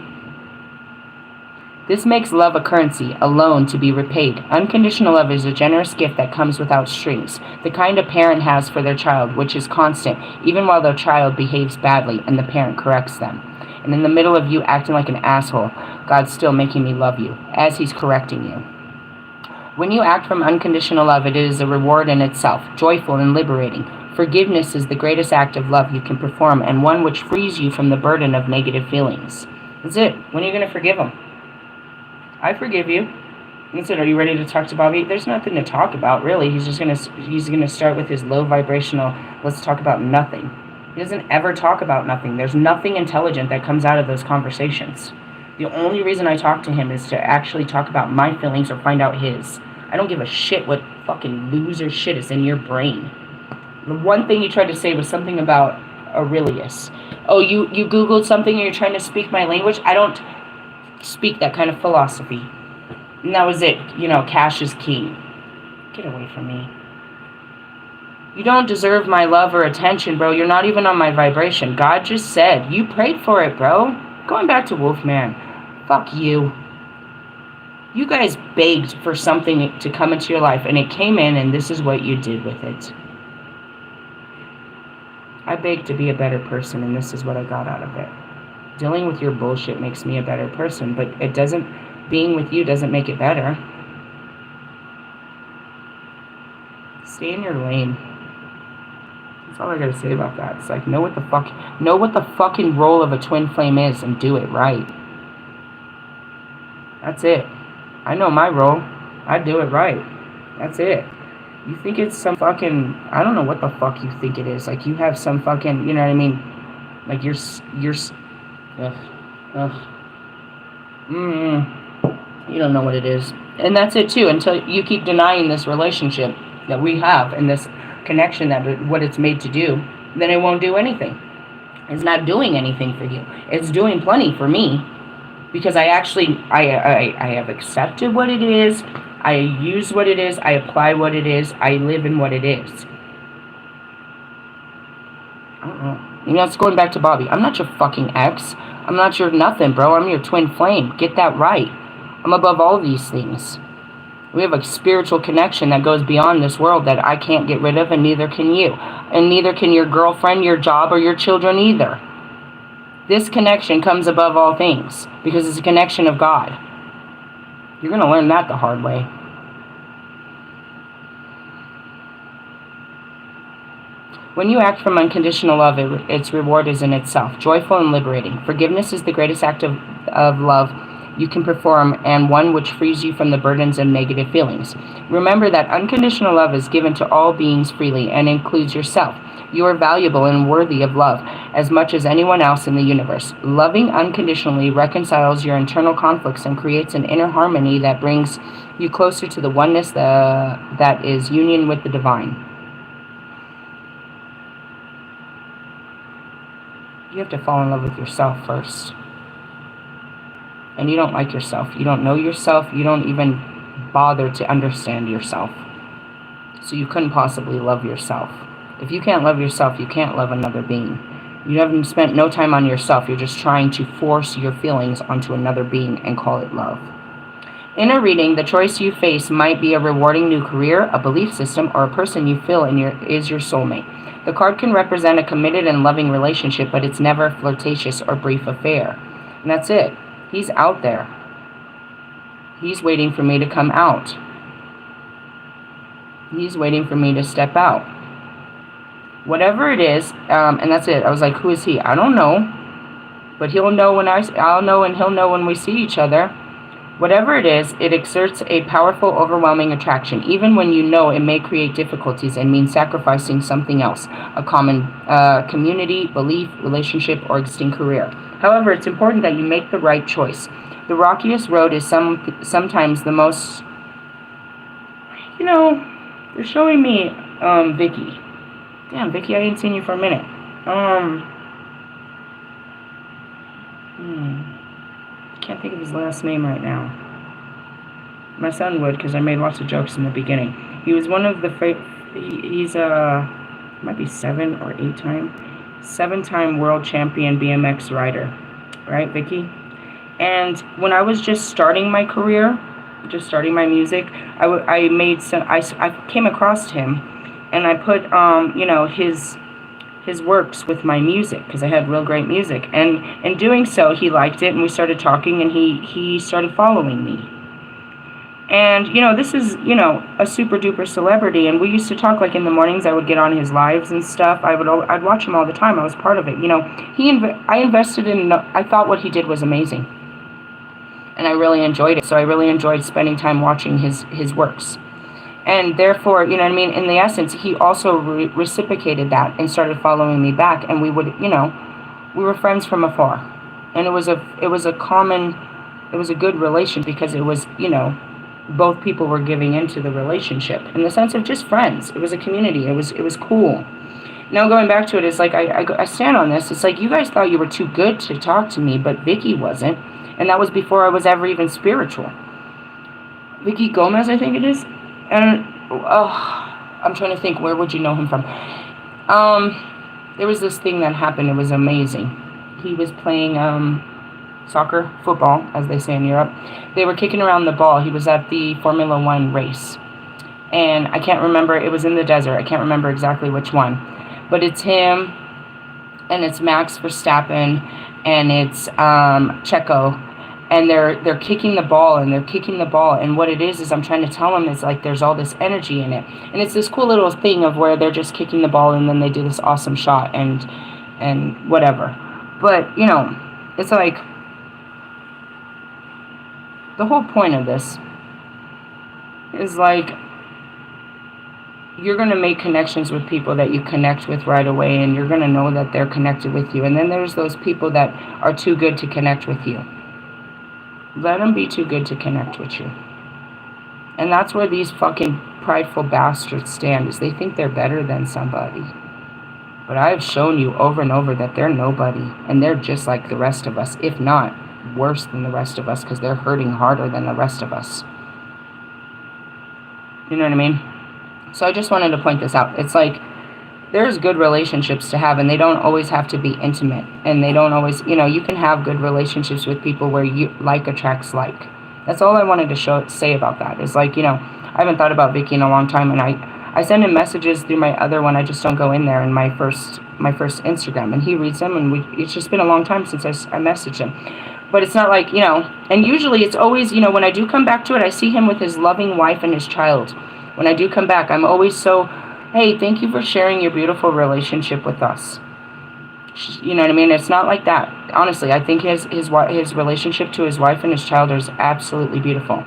This makes love a currency, a loan to be repaid. Unconditional love is a generous gift that comes without strings, the kind a parent has for their child, which is constant, even while their child behaves badly and the parent corrects them. And in the middle of you acting like an asshole, God's still making me love you, as He's correcting you. When you act from unconditional love, it is a reward in itself, joyful and liberating. Forgiveness is the greatest act of love you can perform, and one which frees you from the burden of negative feelings. That's it. When are you going to forgive him? I forgive you. That's it. Are you ready to talk to Bobby? There's nothing to talk about, really. He's gonna start with his low vibrational, let's talk about nothing. He doesn't ever talk about nothing. There's nothing intelligent that comes out of those conversations. The only reason I talk to him is to actually talk about my feelings or find out his. I don't give a shit what fucking loser shit is in your brain. The one thing you tried to say was something about Aurelius. Oh, you Googled something and you're trying to speak my language? I don't speak that kind of philosophy. And that was it. You know, cash is king. Get away from me. You don't deserve my love or attention, bro. You're not even on my vibration. God just said. You prayed for it, bro. Going back to Wolfman. Fuck you. You guys begged for something to come into your life, and it came in, and this is what you did with it. I begged to be a better person, and this is what I got out of it. Dealing with your bullshit makes me a better person, but it doesn't, being with you doesn't make it better. Stay in your lane. That's all I gotta say about that. It's like, know what the fucking role of a twin flame is and do it right. That's it. I know my role. I do it right. That's it. You think it's some fucking, I don't know what the fuck you think it is. Like you have some fucking, you know what I mean? Like you're you don't know what it is. And that's it too, until you keep denying this relationship that we have and this connection, that what it's made to do, then it won't do anything. It's not doing anything for you. It's doing plenty for me, because I have accepted what it is. I use what it is. I apply what it is. I live in what it is. I don't know. You know, it's going back to Bobby. I'm not your fucking ex. I'm not your nothing, bro. I'm your twin flame. Get that right. I'm above all these things. We have a spiritual connection that goes beyond this world that I can't get rid of, and neither can you. And neither can your girlfriend, your job, or your children either. This connection comes above all things because it's a connection of God. You're going to learn that the hard way. When you act from unconditional love, its reward is in itself, joyful and liberating. Forgiveness is the greatest act of love you can perform, and one which frees you from the burdens of negative feelings. Remember that unconditional love is given to all beings freely and includes yourself. You are valuable and worthy of love as much as anyone else in the universe. Loving unconditionally reconciles your internal conflicts and creates an inner harmony that brings you closer to the oneness that is union with the divine. You have to fall in love with yourself first. And you don't like yourself. You don't know yourself. You don't even bother to understand yourself. So you couldn't possibly love yourself. If you can't love yourself, you can't love another being. You haven't spent no time on yourself. You're just trying to force your feelings onto another being and call it love. In a reading, the choice you face might be a rewarding new career, a belief system, or a person you feel is your soulmate. The card can represent a committed and loving relationship, but it's never a flirtatious or brief affair. And that's it. He's out there. He's waiting for me to come out. He's waiting for me to step out. Whatever it is, and that's it. I was like, who is he? I don't know. But he'll know when I'll know, and he'll know when we see each other. Whatever it is, it exerts a powerful, overwhelming attraction, even when you know it may create difficulties and mean sacrificing something else, a common community, belief, relationship, or existing career. However, it's important that you make the right choice. The rockiest road is sometimes the most, they're showing me Vicky. Damn, Vicky, I ain't seen you for a minute. Can't think of his last name right now. My son would, because I made lots of jokes in the beginning. He was one of the he's might be 7 or 7-time world champion BMX rider, right, Vicky? And when I was just starting my career, just starting my music, I came across him, and I put his works with my music, because I had real great music, and in doing so, he liked it, and we started talking, and he started following me. And this is a super duper celebrity, and we used to talk like in the mornings. I would get on his lives and stuff. I'd watch him all the time. I was part of it. I invested in. I thought what he did was amazing, and I really enjoyed it. So I really enjoyed spending time watching his works. And therefore, in the essence, he also reciprocated that and started following me back. And we would, we were friends from afar. And it was a good relation, because it was, both people were giving into the relationship in the sense of just friends. It was a community. It was cool. Now going back to it, it's like I stand on this. It's like you guys thought you were too good to talk to me, but Vicky wasn't. And that was before I was ever even spiritual. Vicky Gomez, I think it is. And I'm trying to think, where would you know him from? There was this thing that happened. It was amazing. He was playing soccer, football, as they say in Europe. They were kicking around the ball. He was at the Formula One race. And I can't remember. It was in the desert. I can't remember exactly which one. But it's him, and it's Max Verstappen, and it's Checo. And they're kicking the ball, and what it is I'm trying to tell them is like there's all this energy in it, and it's this cool little thing of where they're just kicking the ball and then they do this awesome shot and whatever. But it's like the whole point of this is like you're going to make connections with people that you connect with right away, and you're going to know that they're connected with you. And then there's those people that are too good to connect with you. Let them be too good to connect with you. And that's where these fucking prideful bastards stand, is they think they're better than somebody. But I've shown you over and over that they're nobody. And they're just like the rest of us, if not worse than the rest of us, because they're hurting harder than the rest of us. You know what I mean? So I just wanted to point this out. It's like, there's good relationships to have, and they don't always have to be intimate. And they don't always, you can have good relationships with people where like attracts like. That's all I wanted to say about that. Is like, I haven't thought about Vicky in a long time, and I send him messages through my other one. I just don't go in there in my first Instagram, and he reads them, and it's just been a long time since I messaged him. But it's not like, and usually it's always, when I do come back to it, I see him with his loving wife and his child. When I do come back, I'm always so, hey, thank you for sharing your beautiful relationship with us. You know what I mean? It's not like that. Honestly, I think his relationship to his wife and his child is absolutely beautiful.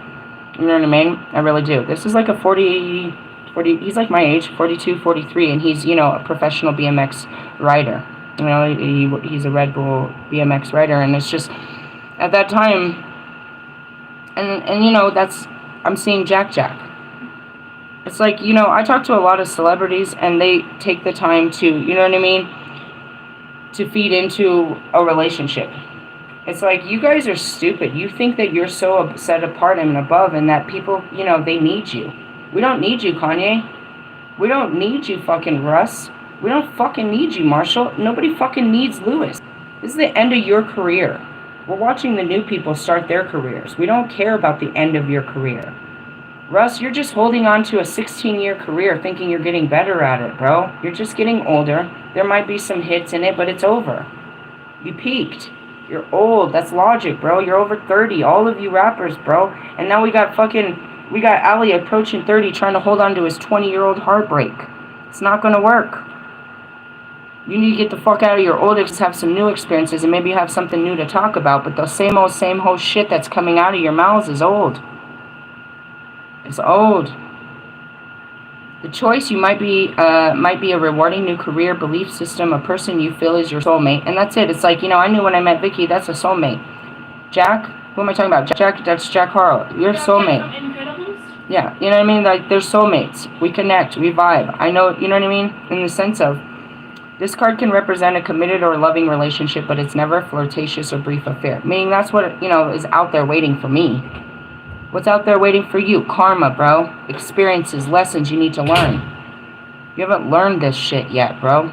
You know what I mean? I really do. This is like a 40, he's like my age, 42, 43, and he's, a professional BMX rider. He's a Red Bull BMX rider, and it's just, at that time, and that's, I'm seeing Jack. It's like, I talk to a lot of celebrities, and they take the time to, you know what I mean, to feed into a relationship. It's like, you guys are stupid. You think that you're so set apart and above, and that people, they need you. We don't need you, Kanye. We don't need you, fucking Russ. We don't fucking need you, Marshall. Nobody fucking needs Lewis. This is the end of your career. We're watching the new people start their careers. We don't care about the end of your career. Russ, you're just holding on to a 16-year career thinking you're getting better at it, bro. You're just getting older. There might be some hits in it, but it's over. You peaked. You're old. That's logic, bro. You're over 30. All of you rappers, bro. And now we got Ali approaching 30 trying to hold on to his 20-year-old heartbreak. It's not going to work. You need to get the fuck out of your old age, have some new experiences, and maybe you have something new to talk about. But the same old shit that's coming out of your mouths is old. It's old. The choice you might be a rewarding new career, belief system, a person you feel is your soulmate, and that's it. It's like, I knew when I met Vicky, that's a soulmate. Jack, who am I talking about? Jack, that's Jack Harlow. You're a soulmate. Yeah, you know what I mean? Like, they're soulmates. We connect, we vibe. I know, you know what I mean? In the sense of, this card can represent a committed or loving relationship, but it's never a flirtatious or brief affair. Meaning that's what, is out there waiting for me. What's out there waiting for you? Karma, bro. Experiences, lessons you need to learn. You haven't learned this shit yet, bro.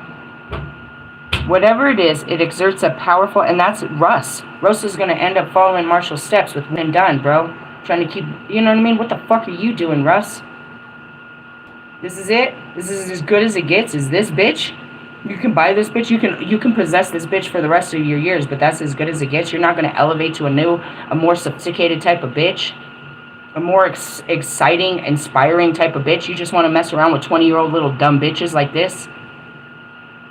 Whatever it is, it exerts a powerful, and that's Russ. Russ is going to end up following Marshall's steps with one and done, bro. Trying to keep, you know what I mean? What the fuck are you doing, Russ? This is it? This is as good as it gets? Is this bitch? You can buy this bitch, you can possess this bitch for the rest of your years, but that's as good as it gets. You're not going to elevate to a more sophisticated type of bitch. A more exciting, inspiring type of bitch. You just want to mess around with 20-year-old little dumb bitches like this.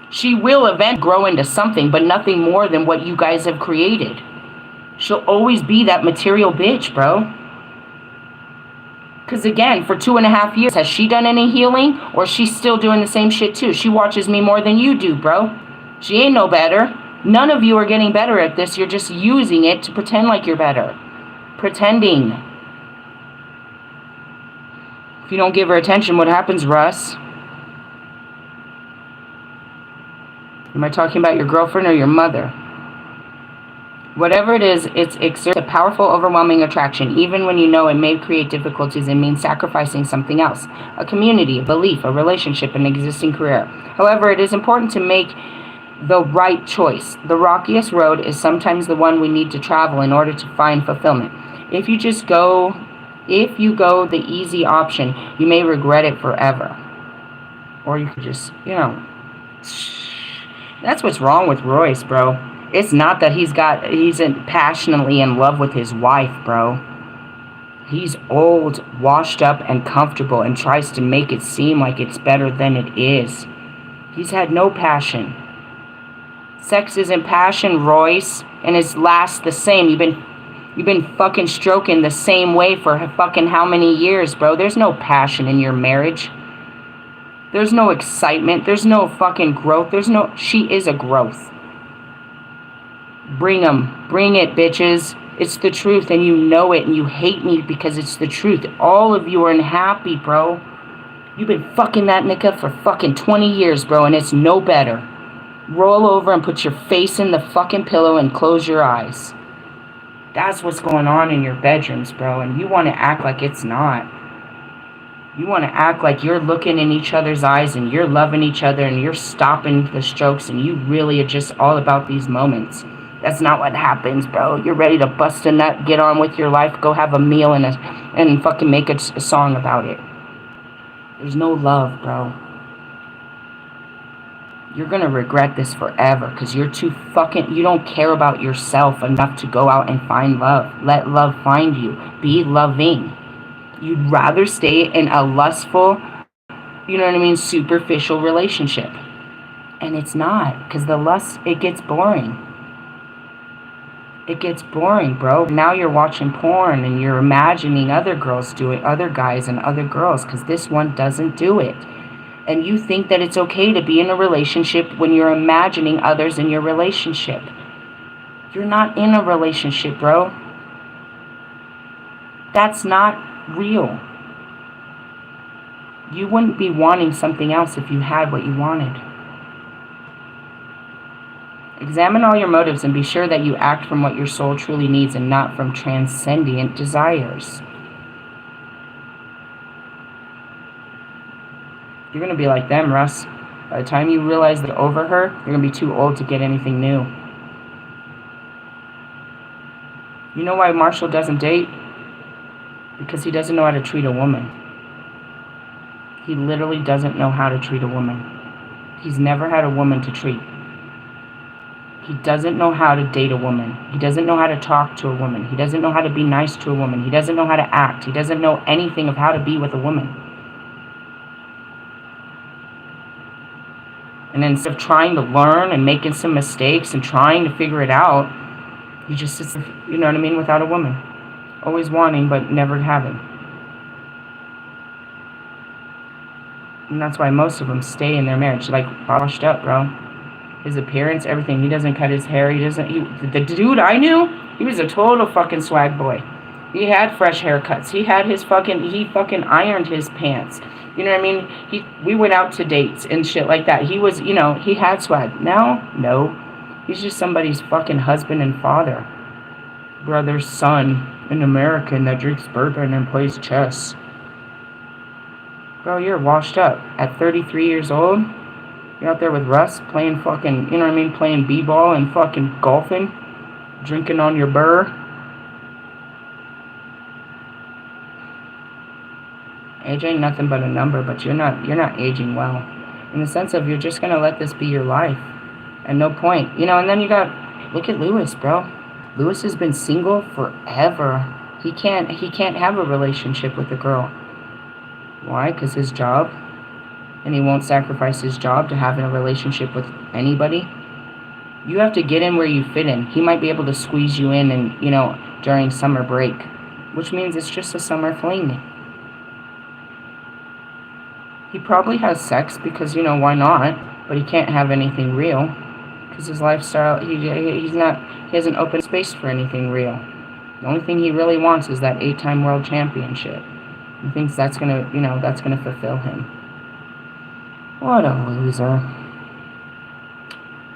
She will eventually grow into something, but nothing more than what you guys have created. She'll always be that material bitch, bro. Because again, for 2.5 years, has she done any healing? Or is she still doing the same shit too? She watches me more than you do, bro. She ain't no better. None of you are getting better at this. You're just using it to pretend like you're better. Pretending. If you don't give her attention, what happens, Russ? Am I talking about your girlfriend or your mother? Whatever it is, it exerts a powerful, overwhelming attraction, even when you know it may create difficulties and mean sacrificing something else. A community, a belief, a relationship, an existing career. However, it is important to make the right choice. The rockiest road is sometimes the one we need to travel in order to find fulfillment. If you go the easy option, you may regret it forever. Or you could just, That's what's wrong with Royce, bro. It's not that he's passionately in love with his wife, bro. He's old, washed up, and comfortable and tries to make it seem like it's better than it is. He's had no passion. Sex isn't passion, Royce, and it lasts the same. You've been fucking stroking the same way for fucking how many years, bro? There's no passion in your marriage. There's no excitement. There's no fucking growth. She is a growth. Bring them. Bring it, bitches. It's the truth, and you know it, and you hate me because it's the truth. All of you are unhappy, bro. You've been fucking that nigga for fucking 20 years, bro, and it's no better. Roll over and put your face in the fucking pillow and close your eyes. That's what's going on in your bedrooms, bro, and you want to act like it's not. You want to act like you're looking in each other's eyes and you're loving each other and you're stopping the strokes and you really are just all about these moments. That's not what happens, bro. You're ready to bust a nut, get on with your life, go have a meal and fucking make a song about it. There's no love, bro. You're going to regret this forever because you don't care about yourself enough to go out and find love. Let love find you. Be loving. You'd rather stay in a lustful, superficial relationship. And it's not, because the lust, it gets boring. It gets boring, bro. Now you're watching porn and you're imagining other girls do it, other guys and other girls, because this one doesn't do it. And you think that it's okay to be in a relationship when you're imagining others in your relationship. You're not in a relationship, bro. That's not real. You wouldn't be wanting something else if you had what you wanted. Examine all your motives and be sure that you act from what your soul truly needs and not from transcendent desires. You're going to be like them, Russ. By the time you realize that over her, you're going to be too old to get anything new. You know why Marshall doesn't date? Because he doesn't know how to treat a woman. He literally doesn't know how to treat a woman. He's never had a woman to treat. He doesn't know how to date a woman. He doesn't know how to talk to a woman. He doesn't know how to be nice to a woman. He doesn't know how to act. He doesn't know anything of how to be with a woman. And instead of trying to learn and making some mistakes and trying to figure it out, he just sits, you know what I mean, without a woman. Always wanting, but never having. And that's why most of them stay in their marriage, like, washed up, bro. His appearance, everything. He doesn't cut his hair. The dude I knew, he was a total fucking swag boy. He had fresh haircuts. He fucking ironed his pants. You know what I mean? We went out to dates and shit like that. He was, he had swag. Now, no. He's just somebody's fucking husband and father. Brother's son, an American that drinks bourbon and plays chess. Bro, you're washed up. At 33 years old, you're out there with Russ playing fucking, you know what I mean? Playing b-ball and fucking golfing. Drinking on your burr. Age ain't nothing but a number, but you're not aging well. In the sense of you're just gonna let this be your life. At no point. And then look at Lewis, bro. Lewis has been single forever. He can't have a relationship with a girl. Why? Because his job. And he won't sacrifice his job to having a relationship with anybody. You have to get in where you fit in. He might be able to squeeze you in and, during summer break. Which means it's just a summer fling. He probably has sex because, why not? But he can't have anything real. Because his lifestyle, he hasn't opened space for anything real. The only thing he really wants is that 8-time world championship. He thinks that's gonna fulfill him. What a loser.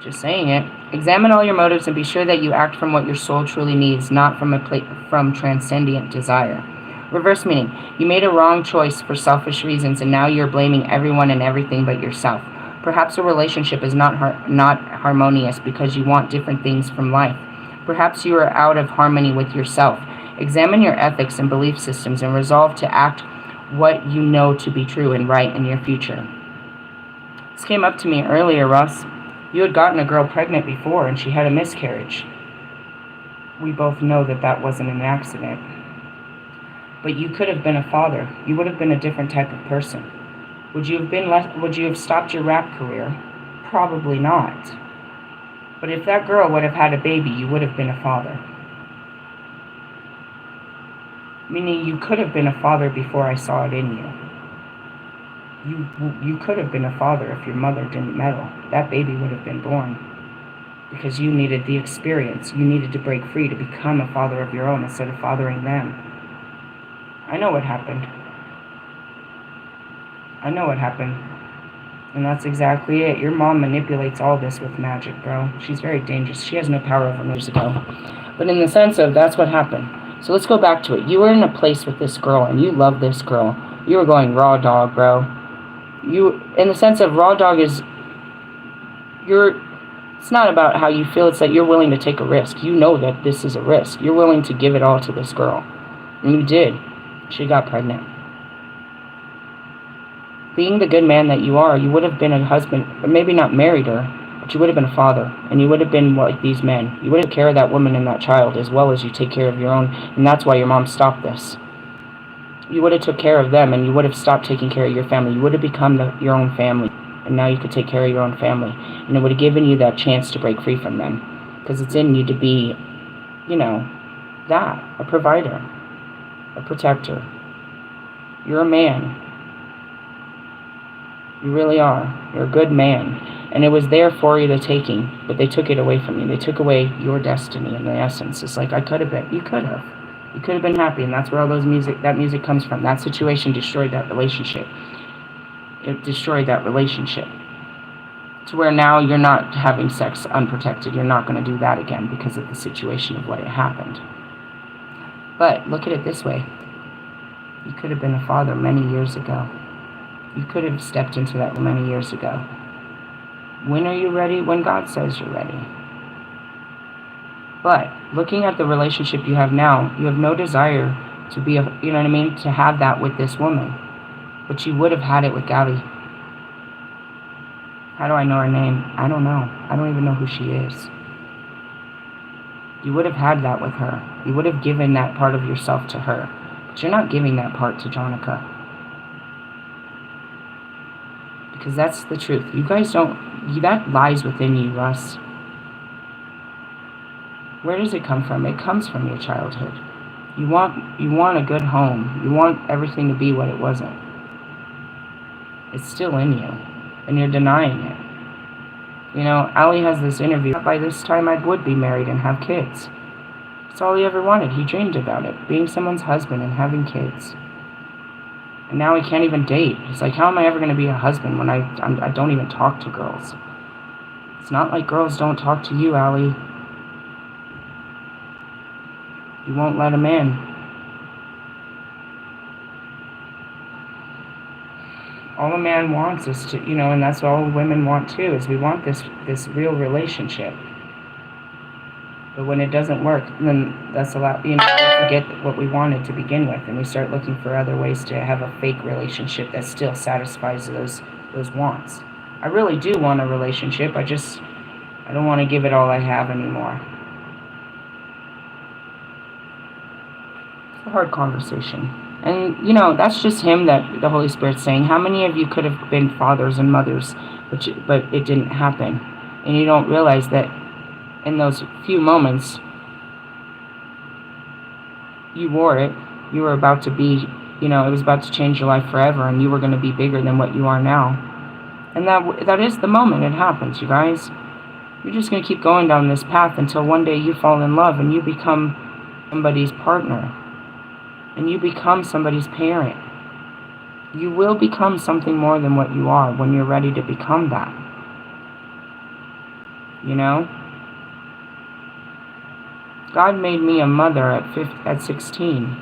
Just saying it. Examine all your motives and be sure that you act from what your soul truly needs, not from transcendent desire. Reverse meaning, you made a wrong choice for selfish reasons and now you're blaming everyone and everything but yourself. Perhaps a relationship is not harmonious because you want different things from life. Perhaps you are out of harmony with yourself. Examine your ethics and belief systems and resolve to act what you know to be true and right in your future. This came up to me earlier, Russ. You had gotten a girl pregnant before and she had a miscarriage. We both know that wasn't an accident. But you could have been a father. You would have been a different type of person. Would you have stopped your rap career? Probably not. But if that girl would have had a baby, you would have been a father. Meaning you could have been a father before I saw it in you. You could have been a father if your mother didn't meddle. That baby would have been born. Because you needed the experience. You needed to break free to become a father of your own instead of fathering them. I know what happened. And that's exactly it. Your mom manipulates all this with magic, bro. She's very dangerous. She has no power over me years ago. But in the sense of that's what happened. So let's go back to it. You were in a place with this girl and you love this girl. You were going raw dog, bro. In the sense of raw dog is, it's not about how you feel. It's that you're willing to take a risk. You know that this is a risk. You're willing to give it all to this girl. And you did. She got pregnant. Being the good man that you are, you would have been a husband, or maybe not married her, but you would have been a father, and you would have been like these men. You would have taken care of that woman and that child as well as you take care of your own, and that's why your mom stopped this. You would have took care of them, and you would have stopped taking care of your family. You would have become your own family, and now you could take care of your own family, and it would have given you that chance to break free from them, because it's in you to be, a provider. A protector. You're a man. You really are. You're a good man. And it was there for you, the taking, but they took it away from you. They took away your destiny in the essence. It's like, I could have been. You could have. You could have been happy, and that's where all that music comes from. That situation destroyed that relationship. It destroyed that relationship. To where now you're not having sex unprotected. You're not going to do that again because of the situation of what had happened. But look at it this way. You could have been a father many years ago. You could have stepped into that many years ago. When are you ready? When God says you're ready. But looking at the relationship you have now, you have no desire to be, you know what I mean, to have that with this woman. But you would have had it with Gabby. How do I know her name? I don't know. I don't even know who she is. You would have had that with her. You would have given that part of yourself to her. But you're not giving that part to Jonica. Because that's the truth. You guys don't... That lies within you, Russ. Where does it come from? It comes from your childhood. You want a good home. You want everything to be what it wasn't. It's still in you. And you're denying it. You know, Ali has this interview. By this time I would be married and have kids. That's all he ever wanted. He dreamed about it. Being someone's husband and having kids. And now he can't even date. He's like, how am I ever going to be a husband when I don't even talk to girls? It's not like girls don't talk to you, Ali. You won't let them in. All a man wants is to, you know, and that's all women want too, is we want this real relationship. But when it doesn't work, then that's a lot, you know, we forget what we wanted to begin with, and we start looking for other ways to have a fake relationship that still satisfies those wants. I really do want a relationship, I don't want to give it all I have anymore. It's a hard conversation. And, you know, that's just him that the Holy Spirit's saying. How many of you could have been fathers and mothers, but it didn't happen? And you don't realize that in those few moments, you wore it. You were about to be, you know, it was about to change your life forever, and you were going to be bigger than what you are now. And that is the moment it happens, you guys. You're just going to keep going down this path until one day you fall in love and you become somebody's partner. And you become somebody's parent. You will become something more than what you are when you're ready to become that. You know? God made me a mother at 16.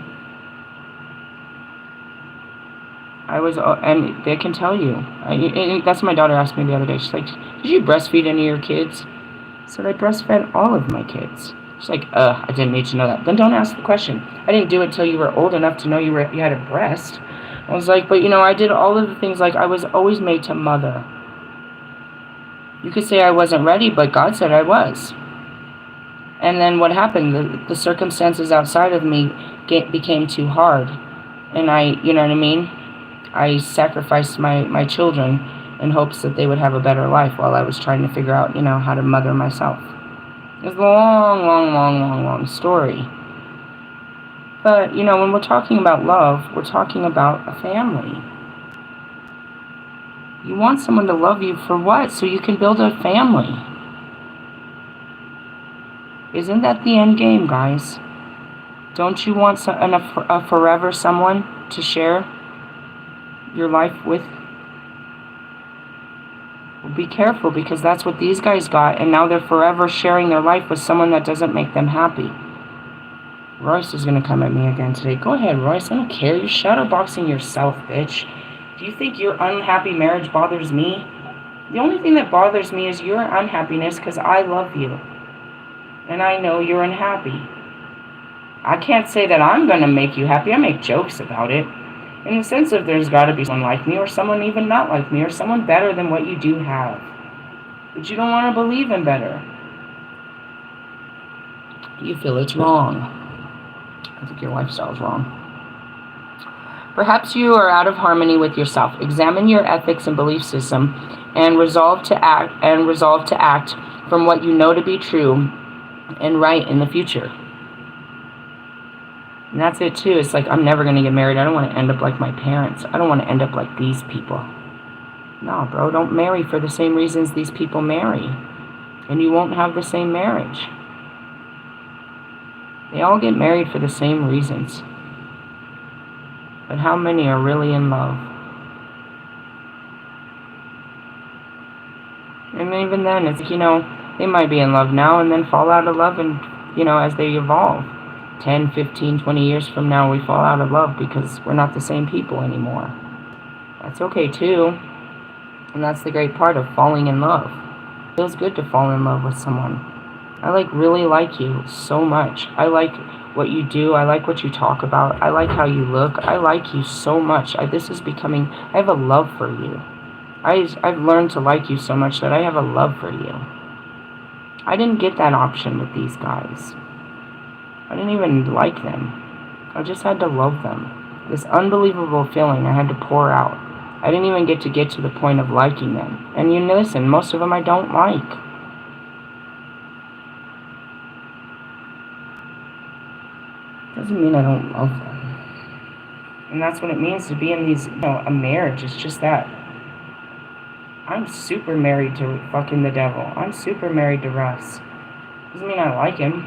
I was, and they can tell you. And that's what my daughter asked me the other day. She's like, did you breastfeed any of your kids? I said, I breastfed all of my kids. She's like, I didn't need to know that. Then don't ask the question. I didn't do it till you were old enough to know you had a breast. I was like, but you know, I did all of the things. Like, I was always made to mother. You could say I wasn't ready, but God said I was. And then what happened? The circumstances outside of me became too hard. And you know what I mean? I sacrificed my children in hopes that they would have a better life while I was trying to figure out, you know, how to mother myself. It's a long story. But, you know, when we're talking about love, we're talking about a family. You want someone to love you for what? So you can build a family. Isn't that the end game, guys? Don't you want a forever someone to share your life with? Well, be careful, because that's what these guys got, and now they're forever sharing their life with someone that doesn't make them happy. Royce is going to come at me again today. Go ahead, Royce. I don't care. You're shadowboxing yourself, bitch. Do you think your unhappy marriage bothers me? The only thing that bothers me is your unhappiness, because I love you. And I know you're unhappy. I can't say that I'm going to make you happy. I make jokes about it. In the sense of there's got to be someone like me, or someone even not like me, or someone better than what you do have. But you don't want to believe in better. You feel it's wrong. I think your lifestyle is wrong. Perhaps you are out of harmony with yourself. Examine your ethics and belief system and resolve to act from what you know to be true and right in the future. And that's it too. It's like, I'm never going to get married. I don't want to end up like my parents. I don't want to end up like these people. No, bro, don't marry for the same reasons these people marry. And you won't have the same marriage. They all get married for the same reasons. But how many are really in love? And even then, it's, you know, they might be in love now and then fall out of love, and, you know, as they evolve. 10, 15, 20 years from now, we fall out of love because we're not the same people anymore. That's okay too. And that's the great part of falling in love. It feels good to fall in love with someone. I like really like you so much. I like what you do. I like what you talk about. I like how you look. I like you so much. This is becoming, I have a love for you. I've learned to like you so much that I have a love for you. I didn't get that option with these guys. I didn't even like them. I just had to love them. This unbelievable feeling I had to pour out. I didn't even get to the point of liking them. And you listen, most of them I don't like. Doesn't mean I don't love them. And that's what it means to be in these, a marriage. It's just that. I'm super married to fucking the devil. I'm super married to Russ. Doesn't mean I like him.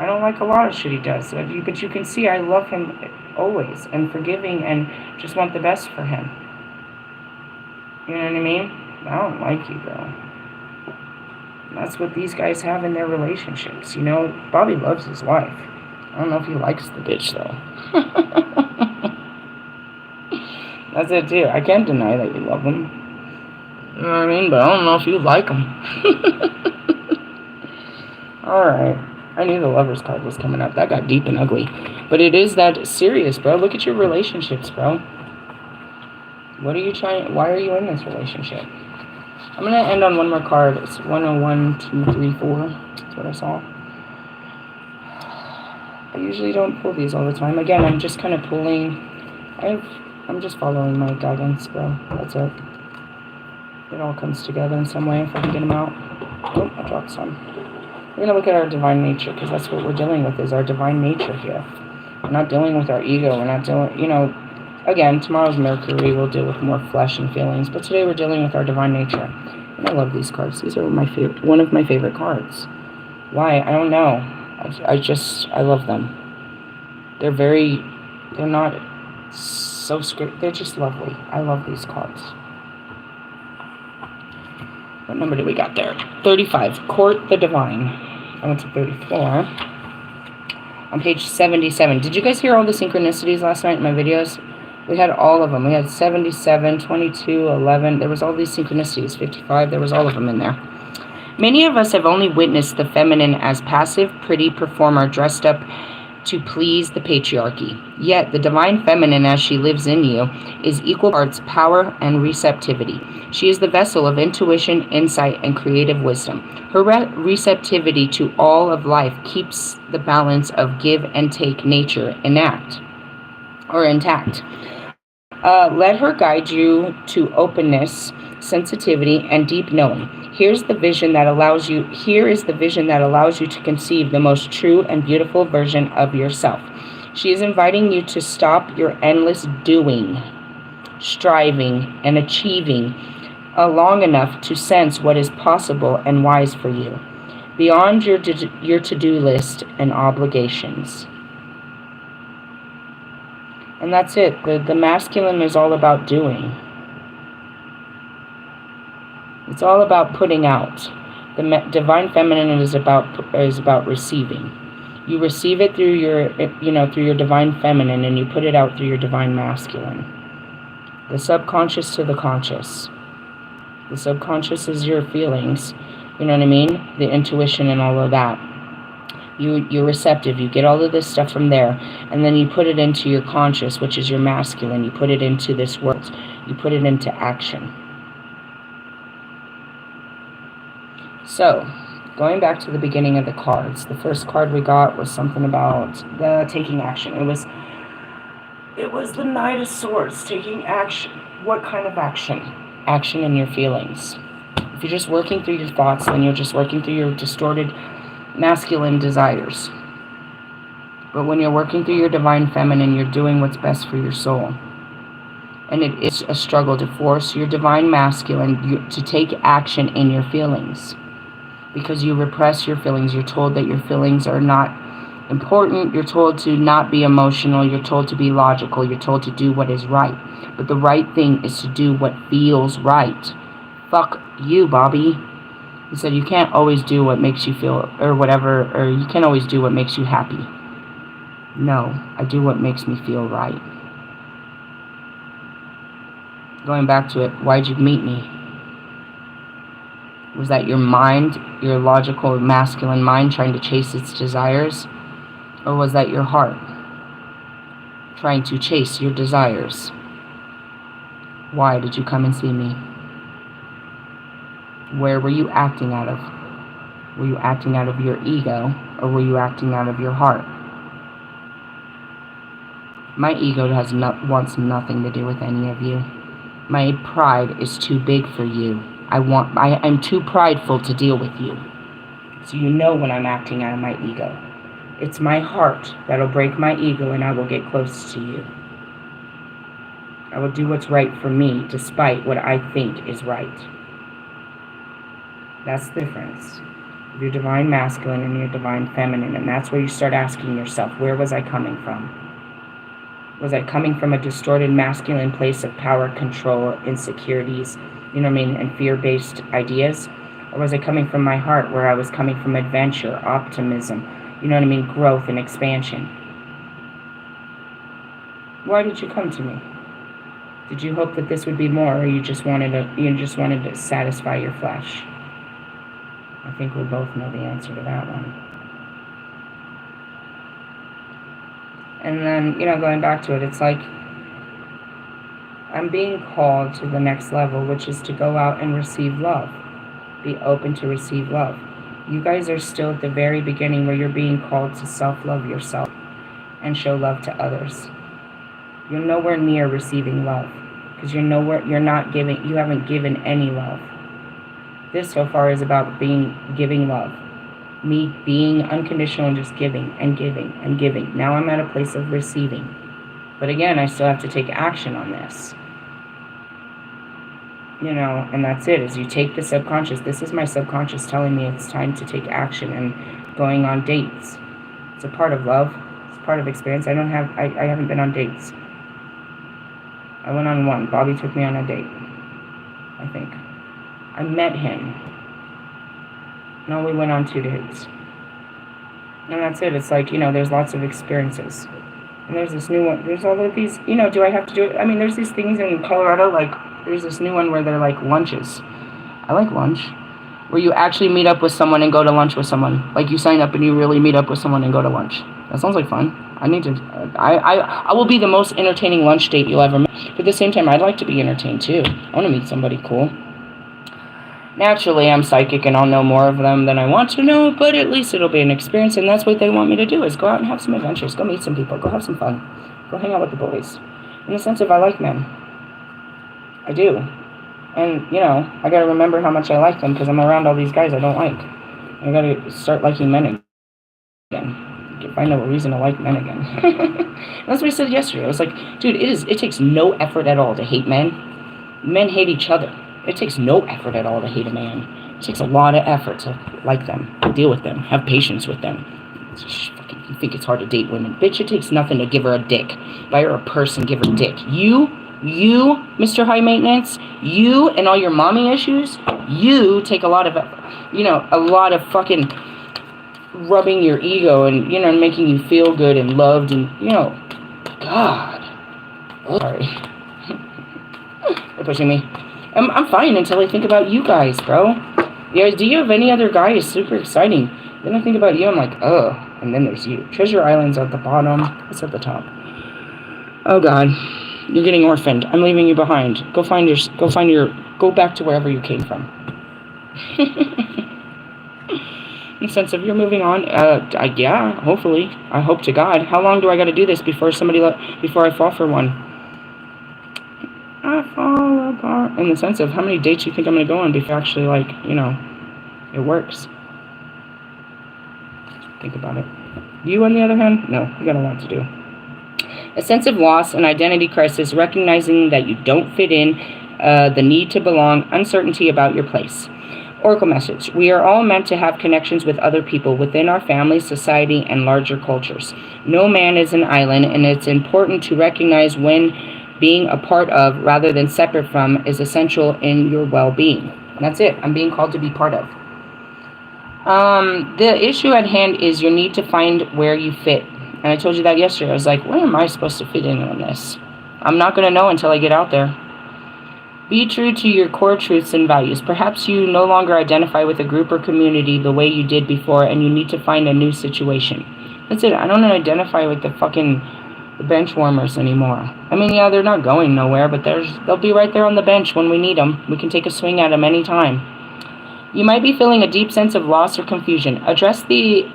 I don't like a lot of shit he does. But you can see I love him always. And forgiving and just want the best for him. You know what I mean? I don't like you, though. And that's what these guys have in their relationships. Bobby loves his wife. I don't know if he likes the bitch, though. That's it, too. I can't deny that you love him. You know what I mean? But I don't know if you like him. Alright. I knew the Lover's card was coming up. That got deep and ugly. But it is that serious, bro. Look at your relationships, bro. What are you trying... Why are you in this relationship? I'm going to end on one more card. It's 101, 2, 3, 4. That's what I saw. I usually don't pull these all the time. Again, I'm just kind of pulling... I'm just following my guidance, bro. That's it. It all comes together in some way if I can get them out. Oh, I dropped some. We're going to look at our divine nature, because that's what we're dealing with, is our divine nature here. We're not dealing with our ego. We're not dealing, again, tomorrow's Mercury. We'll deal with more flesh and feelings. But today we're dealing with our divine nature. And I love these cards. These are one of my favorite cards. Why? I don't know. I love them. They're not so script. They're just lovely. I love these cards. What number do we got there? 35. Court the Divine. I went to 34. On page 77. Did you guys hear all the synchronicities last night in my videos? We had all of them. We had 77, 22, 11. There was all these synchronicities. 55. There was all of them in there. Many of us have only witnessed the feminine as passive, pretty performer dressed up to please the patriarchy. Yet, the divine feminine as she lives in you is equal parts power and receptivity. She is the vessel of intuition, insight, and creative wisdom. Her receptivity to all of life keeps the balance of give and take nature intact. Let her guide you to openness, sensitivity, and deep knowing. Here is the vision that allows you to conceive the most true and beautiful version of yourself. She is inviting you to stop your endless doing, striving, and achieving long enough to sense what is possible and wise for you, beyond your to-do list and obligations. And that's it. The masculine is all about doing. It's all about putting out. The divine feminine is about receiving. You receive it through your divine feminine, and you put it out through your divine masculine. The subconscious to the conscious. The subconscious is your feelings. You know what I mean? The intuition and all of that. You're receptive. You get all of this stuff from there, and then you put it into your conscious, which is your masculine. You put it into this world. You put it into action. So, going back to the beginning of the cards, the first card we got was something about the taking action. It was the Knight of Swords, taking action. What kind of action? Action in your feelings. If you're just working through your thoughts, then you're just working through your distorted masculine desires. But when you're working through your divine feminine, you're doing what's best for your soul. And it is a struggle to force your divine masculine to take action in your feelings. Because you repress your feelings. You're told that your feelings are not important. You're told to not be emotional. You're told to be logical. You're told to do what is right. But the right thing is to do what feels right. Fuck you, Bobby. He said you can't always do what makes you feel, or whatever, or you can't always do what makes you happy. No, I do what makes me feel right. Going back to it, why'd you meet me? Was that your mind, your logical masculine mind trying to chase its desires? Or was that your heart trying to chase your desires? Why did you come and see me? Where were you acting out of? Were you acting out of your ego, or were you acting out of your heart? My ego wants nothing to do with any of you. My pride is too big for you. I'm too prideful to deal with you. So you know when I'm acting out of my ego. It's my heart that'll break my ego, and I will get close to you. I will do what's right for me, despite what I think is right. That's the difference. Your divine masculine and your divine feminine. And that's where you start asking yourself, where was I coming from? Was I coming from a distorted masculine place of power, control, insecurities, you know what I mean, and fear-based ideas? Or was I coming from my heart, where I was coming from adventure, optimism, you know what I mean, growth and expansion? Why did you come to me? Did you hope that this would be more, or you just wanted to satisfy your flesh? I think we both know the answer to that one. And then, you know, going back to it, it's like I'm being called to the next level, which is to go out and receive love. Be open to receive love. You guys are still at the very beginning, where you're being called to self-love yourself and show love to others. You're nowhere near receiving love, because you haven't given any love. This so far is about giving love. Me being unconditional and just giving and giving and giving. Now I'm at a place of receiving. But again, I still have to take action on this. You know, and that's it, is you take the subconscious. This is my subconscious telling me it's time to take action and going on dates. It's a part of love. It's a part of experience. I haven't been on dates. I went on one. Bobby took me on a date, I think. I met him. No, we went on 2 dates. And that's it. It's like, you know, there's lots of experiences. And there's this new one. There's all of these, you know, do I have to do it? I mean, there's these things in Colorado, like, there's this new one where they're like lunches. I like lunch. Where you actually meet up with someone and go to lunch with someone. Like, you sign up and you really meet up with someone and go to lunch. That sounds like fun. I will be the most entertaining lunch date you'll ever meet. But at the same time, I'd like to be entertained too. I want to meet somebody cool. Naturally, I'm psychic and I'll know more of them than I want to know, but at least it'll be an experience, and that's what they want me to do, is go out and have some adventures, go meet some people, go have some fun, go hang out with the boys. In the sense of, I like men. I do. And, you know, I gotta remember how much I like them, because I'm around all these guys I don't like. I gotta start liking men again. Find a reason to like men again. That's what I said yesterday. I was like, dude, it takes no effort at all to hate men. Men hate each other. It takes no effort at all to hate a man. It takes a lot of effort to like them, deal with them, have patience with them. You think it's hard to date women. Bitch, it takes nothing to give her a dick. Buy her a purse and give her a dick. You, Mr. High Maintenance, you and all your mommy issues, you take a lot of, you know, a lot of fucking rubbing your ego and, you know, making you feel good and loved and, you know, God. Oh, sorry. They're pushing me. I'm fine until I think about you guys, bro. The idea of any other guy is super exciting. Then I think about you, I'm like, ugh. And then there's you. Treasure Island's at the bottom. It's at the top. Oh God, you're getting orphaned. I'm leaving you behind. Go back to wherever you came from. In the sense of you're moving on. Yeah, hopefully. I hope to God. How long do I got to do this before I fall for one? I fall apart. In the sense of how many dates you think I'm going to go on before actually, like, you know, it works. Think about it. You, on the other hand, no, you got a lot to do. A sense of loss, an identity crisis, recognizing that you don't fit in, the need to belong, uncertainty about your place. Oracle message. We are all meant to have connections with other people within our family, society, and larger cultures. No man is an island, and it's important to recognize when being a part of, rather than separate from, is essential in your well-being. And that's it. I'm being called to be part of. The issue at hand is your need to find where you fit. And I told you that yesterday. I was like, where am I supposed to fit in on this? I'm not going to know until I get out there. Be true to your core truths and values. Perhaps you no longer identify with a group or community the way you did before, and you need to find a new situation. That's it. I don't identify with the bench warmers anymore. I mean, yeah, they're not going nowhere, but they'll be right there on the bench when we need them. We can take a swing at them anytime. You might be feeling a deep sense of loss or confusion. Address the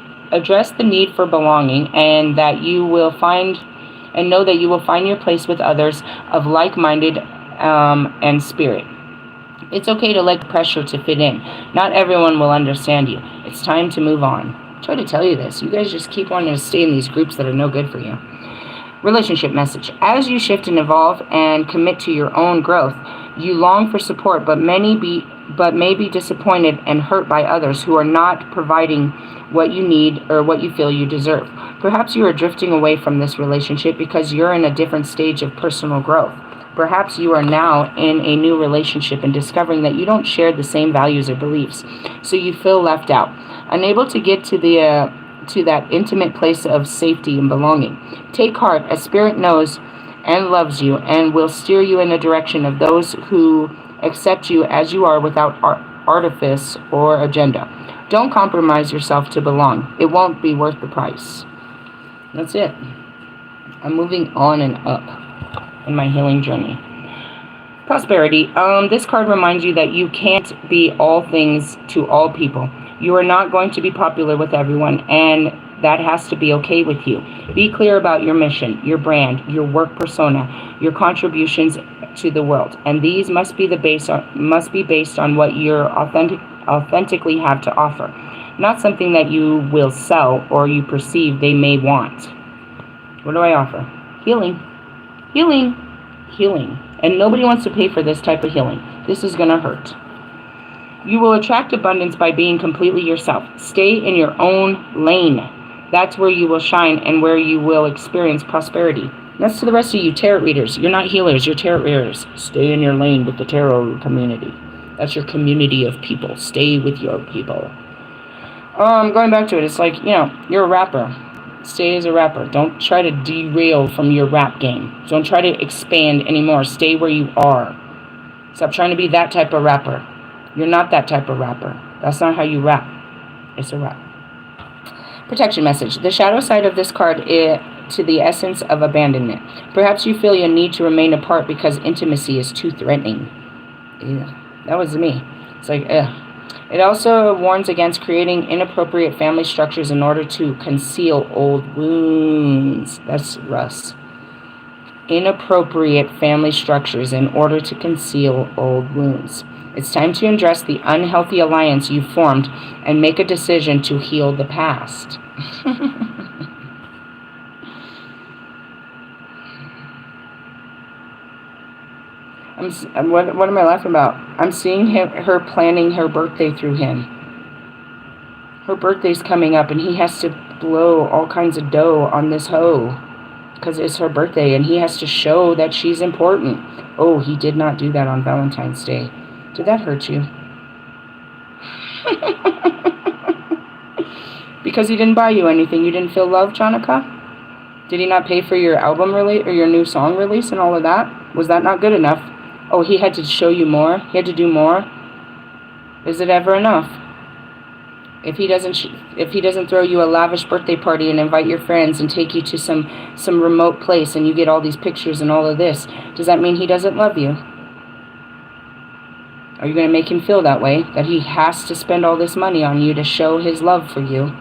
need for belonging, and that you will find, and know that you will find your place with others of like-minded and spirit. It's okay to let pressure to fit in. Not everyone will understand you. It's time to move on. I try to tell you this. You guys just keep wanting to stay in these groups that are no good for you. Relationship message. As you shift and evolve and commit to your own growth, you long for support, but may be disappointed and hurt by others who are not providing what you need or what you feel you deserve. Perhaps you are drifting away from this relationship because you're in a different stage of personal growth. Perhaps you are now in a new relationship and discovering that you don't share the same values or beliefs, so you feel left out, unable to get to that intimate place of safety and belonging. Take heart, as Spirit knows and loves you and will steer you in the direction of those who accept you as you are without artifice or agenda. Don't compromise yourself to belong. It won't be worth the price. That's it. I'm moving on and up in my healing journey. Prosperity. This card reminds you that you can't be all things to all people. You are not going to be popular with everyone, and that has to be okay with you. Be clear about your mission, your brand, your work persona, your contributions to the world, and these must be based on what you authentically have to offer, not something that you will sell or you perceive they may want. What do I offer? Healing. Healing. Healing. And nobody wants to pay for this type of healing. This is going to hurt. You will attract abundance by being completely yourself. Stay in your own lane. That's where you will shine and where you will experience prosperity. That's to the rest of you tarot readers. You're not healers, you're tarot readers. Stay in your lane with the tarot community. That's your community of people. Stay with your people. Going back to it, it's like, you're a rapper. Stay as a rapper. Don't try to derail from your rap game. Don't try to expand anymore. Stay where you are. Stop trying to be that type of rapper. You're not that type of rapper. That's not how you rap. It's a rap. Protection message. The shadow side of this card is to the essence of abandonment. Perhaps you feel you need to remain apart because intimacy is too threatening. Yeah, that was me. It's like, ugh. It also warns against creating inappropriate family structures in order to conceal old wounds. That's Russ. Inappropriate family structures in order to conceal old wounds. It's time to address the unhealthy alliance you formed and make a decision to heal the past. What am I laughing about? I'm seeing her planning her birthday through him. Her birthday's coming up and he has to blow all kinds of dough on this hoe because it's her birthday and he has to show that she's important. Oh, he did not do that on Valentine's Day. Did that hurt you? Because he didn't buy you anything. You didn't feel love, Jonica? Did he not pay for your album release or your new song release and all of that? Was that not good enough? Oh, he had to show you more? He had to do more? Is it ever enough? If he doesn't throw you a lavish birthday party and invite your friends and take you to some remote place and you get all these pictures and all of this, does that mean he doesn't love you? Are you going to make him feel that way? That he has to spend all this money on you to show his love for you?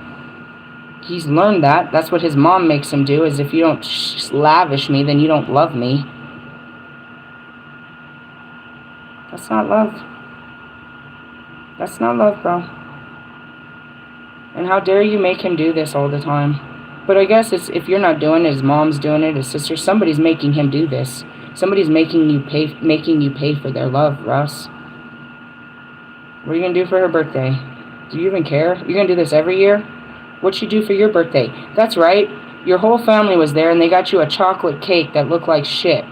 He's learned that. That's what his mom makes him do, is if you don't lavish me, then you don't love me. That's not love. That's not love, bro. And how dare you make him do this all the time? But I guess it's, if you're not doing it, his mom's doing it, his sister, somebody's making him do this. Somebody's making you pay for their love, Russ. What are you going to do for her birthday? Do you even care? You're going to do this every year? What'd she do for your birthday? That's right. Your whole family was there and they got you a chocolate cake that looked like shit.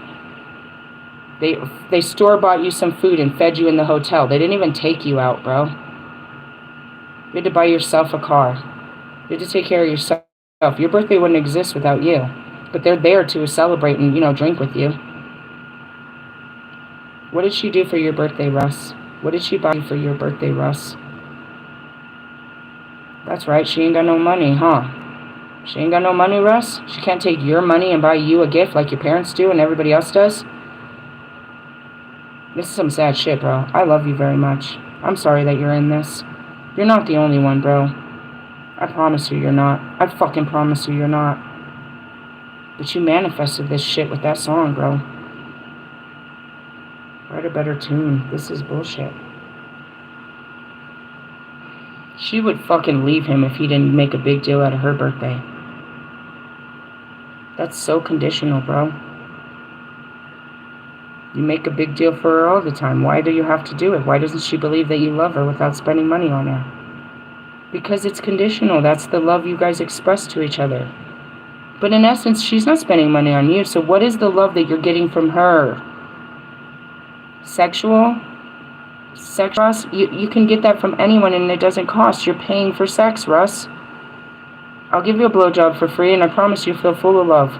They store-bought you some food and fed you in the hotel. They didn't even take you out, bro. You had to buy yourself a car. You had to take care of yourself. Your birthday wouldn't exist without you. But they're there to celebrate and, drink with you. What did she do for your birthday, Russ? What did she buy you for your birthday, Russ? That's right, she ain't got no money, huh? She ain't got no money, Russ? She can't take your money and buy you a gift like your parents do and everybody else does? This is some sad shit, bro. I love you very much. I'm sorry that you're in this. You're not the only one, bro. I promise you you're not. I fucking promise you you're not. But you manifested this shit with that song, bro. Write a better tune. This is bullshit. She would fucking leave him if he didn't make a big deal out of her birthday. That's so conditional, bro. You make a big deal for her all the time. Why do you have to do it? Why doesn't she believe that you love her without spending money on her? Because it's conditional. That's the love you guys express to each other. But in essence, she's not spending money on you. So what is the love that you're getting from her? Sexual? Sex, Russ? You can get that from anyone and it doesn't cost. You're paying for sex, Russ. I'll give you a blowjob for free and I promise you feel full of love.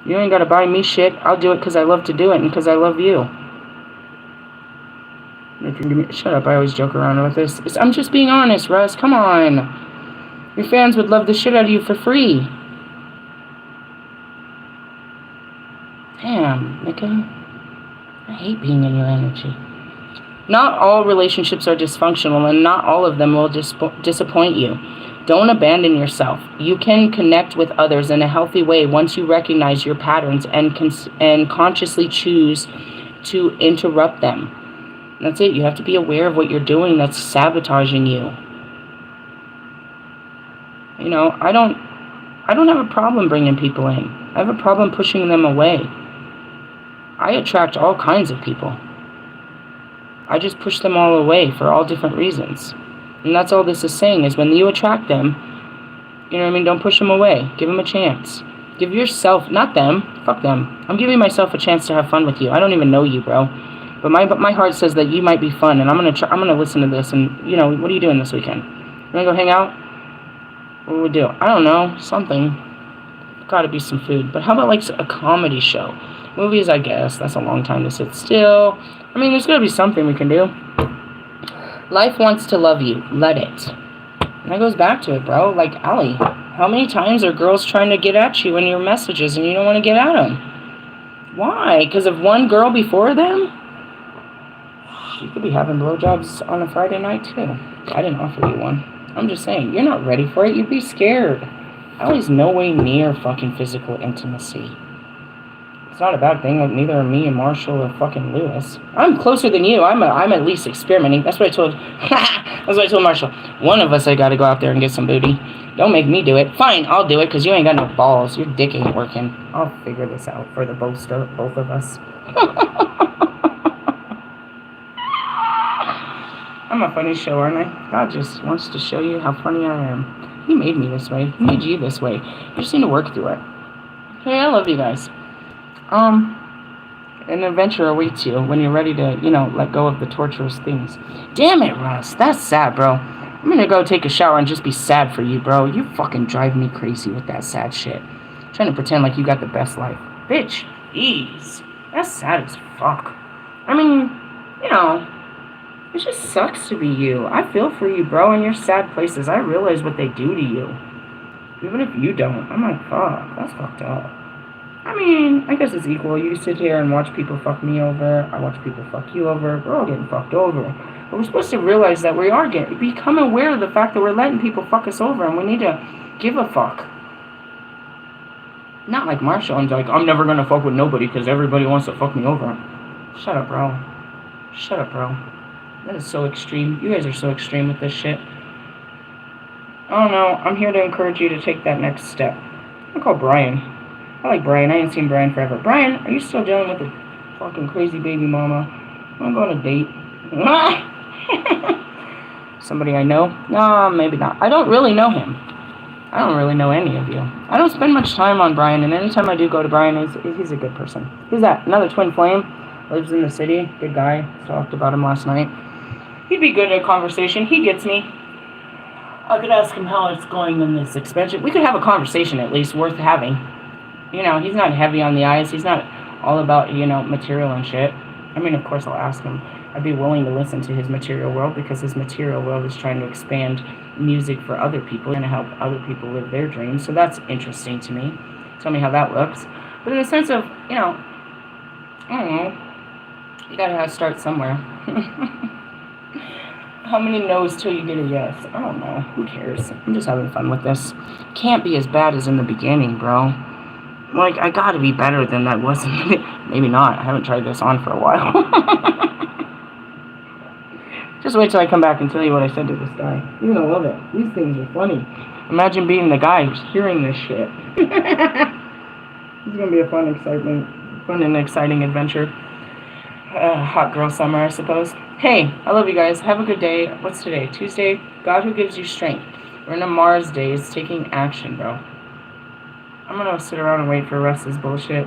You ain't gotta buy me shit. I'll do it because I love to do it and because I love you. Shut up, I always joke around with this. I'm just being honest, Russ. Come on. Your fans would love the shit out of you for free. Damn, nigga. I hate being in your energy. Not all relationships are dysfunctional and not all of them will disappoint you. Don't abandon yourself. You can connect with others in a healthy way once you recognize your patterns and consciously choose to interrupt them. That's it. You have to be aware of what you're doing that's sabotaging you. You know, I don't have a problem bringing people in. I have a problem pushing them away. I attract all kinds of people. I just push them all away for all different reasons. And that's all this is saying, is when you attract them, you know what I mean, don't push them away. Give them a chance. Give yourself, not them, fuck them. I'm giving myself a chance to have fun with you. I don't even know you, bro. But my heart says that you might be fun, and I'm gonna listen to this, and, you know, what are you doing this weekend? You wanna go hang out? What do we do? I don't know, something. Gotta be some food. But how about, like, a comedy show? Movies, I guess. That's a long time to sit still. I mean, there's gotta be something we can do. Life wants to love you. Let it. And that goes back to it, bro. Like, Allie, how many times are girls trying to get at you in your messages and you don't want to get at them? Why? Because of one girl before them? You could be having blowjobs on a Friday night, too. I didn't offer you one. I'm just saying, you're not ready for it. You'd be scared. Allie's no way near fucking physical intimacy. It's not a bad thing. Like, neither are me and Marshall or fucking Lewis. I'm closer than you. I'm at least experimenting. That's what I told. That's what I told Marshall. One of us, I gotta go out there and get some booty. Don't make me do it. Fine, I'll do it because you ain't got no balls. Your dick ain't working. I'll figure this out for the both of us. I'm a funny show, aren't I? God just wants to show you how funny I am. He made me this way. He made you this way. You just need to work through it. Hey, I love you guys. An adventure awaits you when you're ready to, you know, let go of the torturous things. Damn it, Russ. That's sad, bro. I'm gonna go take a shower and just be sad for you, bro. You fucking drive me crazy with that sad shit. Trying to pretend like you got the best life. Bitch, ease. That's sad as fuck. I mean, you know, it just sucks to be you. I feel for you, bro, in your sad places. I realize what they do to you. Even if you don't. I'm like, fuck, that's fucked up. I mean, I guess it's equal. You sit here and watch people fuck me over. I watch people fuck you over. We're all getting fucked over. But we're supposed to realize that we are become aware of the fact that we're letting people fuck us over, and we need to give a fuck. Not like Marshall and like, I'm never gonna fuck with nobody because everybody wants to fuck me over. Shut up, bro. Shut up, bro. That is so extreme. You guys are so extreme with this shit. I don't know. I'm here to encourage you to take that next step. I'll call Brian. I like Brian. I ain't seen Brian forever. Brian, are you still dealing with the fucking crazy baby mama? I'm going on a date. Somebody I know? No, maybe not. I don't really know him. I don't really know any of you. I don't spend much time on Brian, and anytime I do go to Brian, he's a good person. Who's that? Another twin flame? Lives in the city. Good guy. Talked about him last night. He'd be good at a conversation. He gets me. I could ask him how it's going in this expansion. We could have a conversation at least worth having. You know, he's not heavy on the eyes. He's not all about, you know, material and shit. I mean, of course I'll ask him. I'd be willing to listen to his material world because his material world is trying to expand music for other people and to help other people live their dreams. So that's interesting to me. Tell me how that looks. But in the sense of, you know, I don't know, you gotta start somewhere. How many no's till you get a yes? I don't know. Who cares? I'm just having fun with this. Can't be as bad as in the beginning, bro. Like, I gotta be better than that was in the beginning. Maybe not. I haven't tried this on for a while. Just wait till I come back and tell you what I said to this guy. You're gonna love it. These things are funny. Imagine being the guy who's hearing this shit. It's gonna be a fun and exciting adventure. Hot girl summer, I suppose. Hey, I love you guys. Have a good day. What's today? Tuesday? God who gives you strength. We're in a Mars day. It's taking action, bro. I'm gonna sit around and wait for the rest of this bullshit.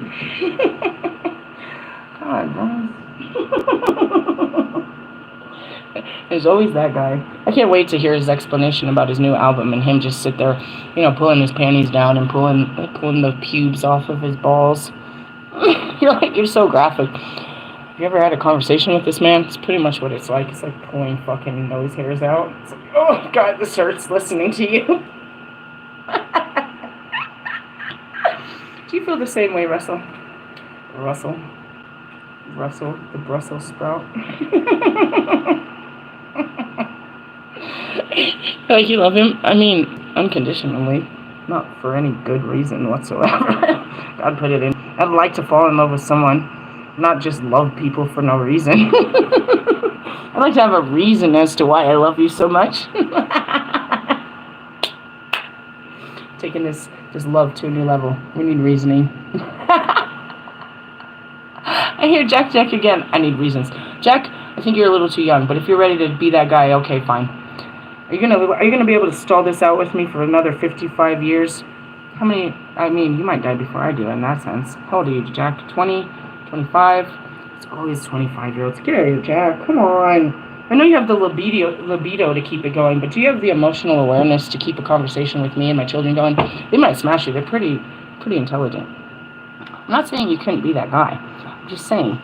God, bro. There's always that guy. I can't wait to hear his explanation about his new album and him just sit there, you know, pulling his panties down and pulling the pubes off of his balls. You're like, you're so graphic. Have you ever had a conversation with this man? It's pretty much what it's like. It's like pulling fucking nose hairs out. It's like, oh God, this hurts listening to you. Do you feel the same way, Russell, the Brussels sprout? Like, you love him? I mean, unconditionally. Not for any good reason whatsoever. God put it in. I'd like to fall in love with someone. Not just love people for no reason. I'd like to have a reason as to why I love you so much. Taking this love to a new level. We need reasoning. I hear Jack again. I need reasons. Jack, I think you're a little too young, but if you're ready to be that guy, okay, fine. Are you gonna be able to stall this out with me for another 55 years? How many? I mean, you might die before I do in that sense. How old are you, Jack? 20? 25? It's always 25-year-olds. Get out of here, Jack. Come on. I know you have the libido to keep it going, but do you have the emotional awareness to keep a conversation with me and my children going? They might smash you. They're pretty intelligent. I'm not saying you couldn't be that guy. I'm just saying.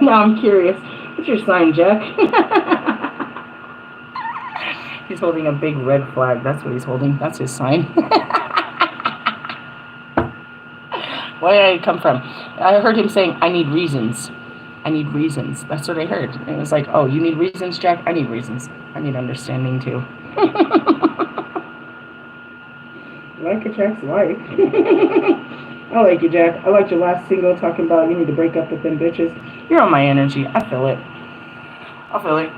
Now I'm curious. What's your sign, Jack? He's holding a big red flag. That's what he's holding. That's his sign. Where did I come from? I heard him saying, I need reasons. I need reasons. That's what I heard. And it was like, oh, you need reasons, Jack? I need reasons. I need understanding, too. Like a Jack's like. I like you, Jack. I liked your last single talking about you need to break up with them bitches. You're on my energy. I feel it. I'll feel it.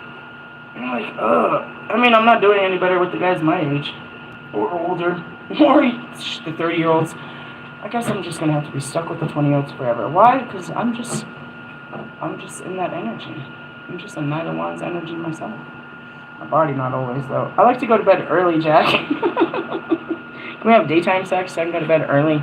And I'm like, ugh. I mean, I'm not doing any better with the guys my age. Or older. Or the 30-year-olds. I guess I'm just going to have to be stuck with the 20-year-olds forever. Why? Because I'm just in that energy. I'm just in Night of Wands energy myself. My body not always, though. I like to go to bed early, Jack. Can we have daytime sex so I can go to bed early?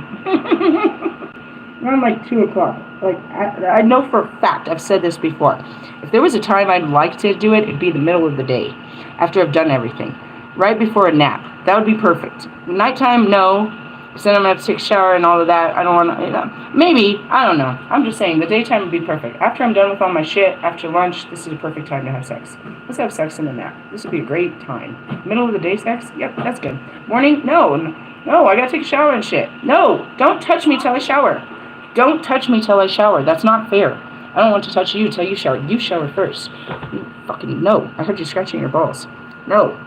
Around like 2 o'clock. Like, I know for a fact, I've said this before. If there was a time I'd like to do it, it'd be the middle of the day. After I've done everything. Right before a nap. That would be perfect. Nighttime, no. So then I'm going to have to take a shower and all of that. I don't want to, you know, maybe, I don't know. I'm just saying, the daytime would be perfect. After I'm done with all my shit, after lunch, this is a perfect time to have sex. Let's have sex in the nap. This would be a great time. Middle of the day sex? Yep, that's good. Morning? No, I got to take a shower and shit. No, don't touch me till I shower. Don't touch me till I shower. That's not fair. I don't want to touch you till you shower. You shower first. You fucking, no. I heard you scratching your balls. No,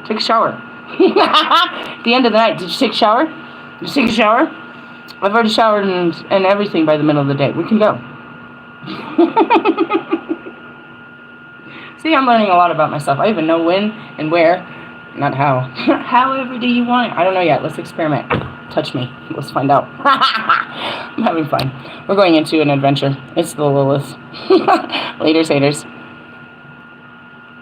take a shower. At the end of the night, did you take a shower? Did you take a shower? I've already showered and everything by the middle of the day. We can go. See, I'm learning a lot about myself. I even know when and where, not how. However do you want it? I don't know yet. Let's experiment. Touch me. Let's find out. I'm having fun. We're going into an adventure. It's the Lilith. Laters, haters.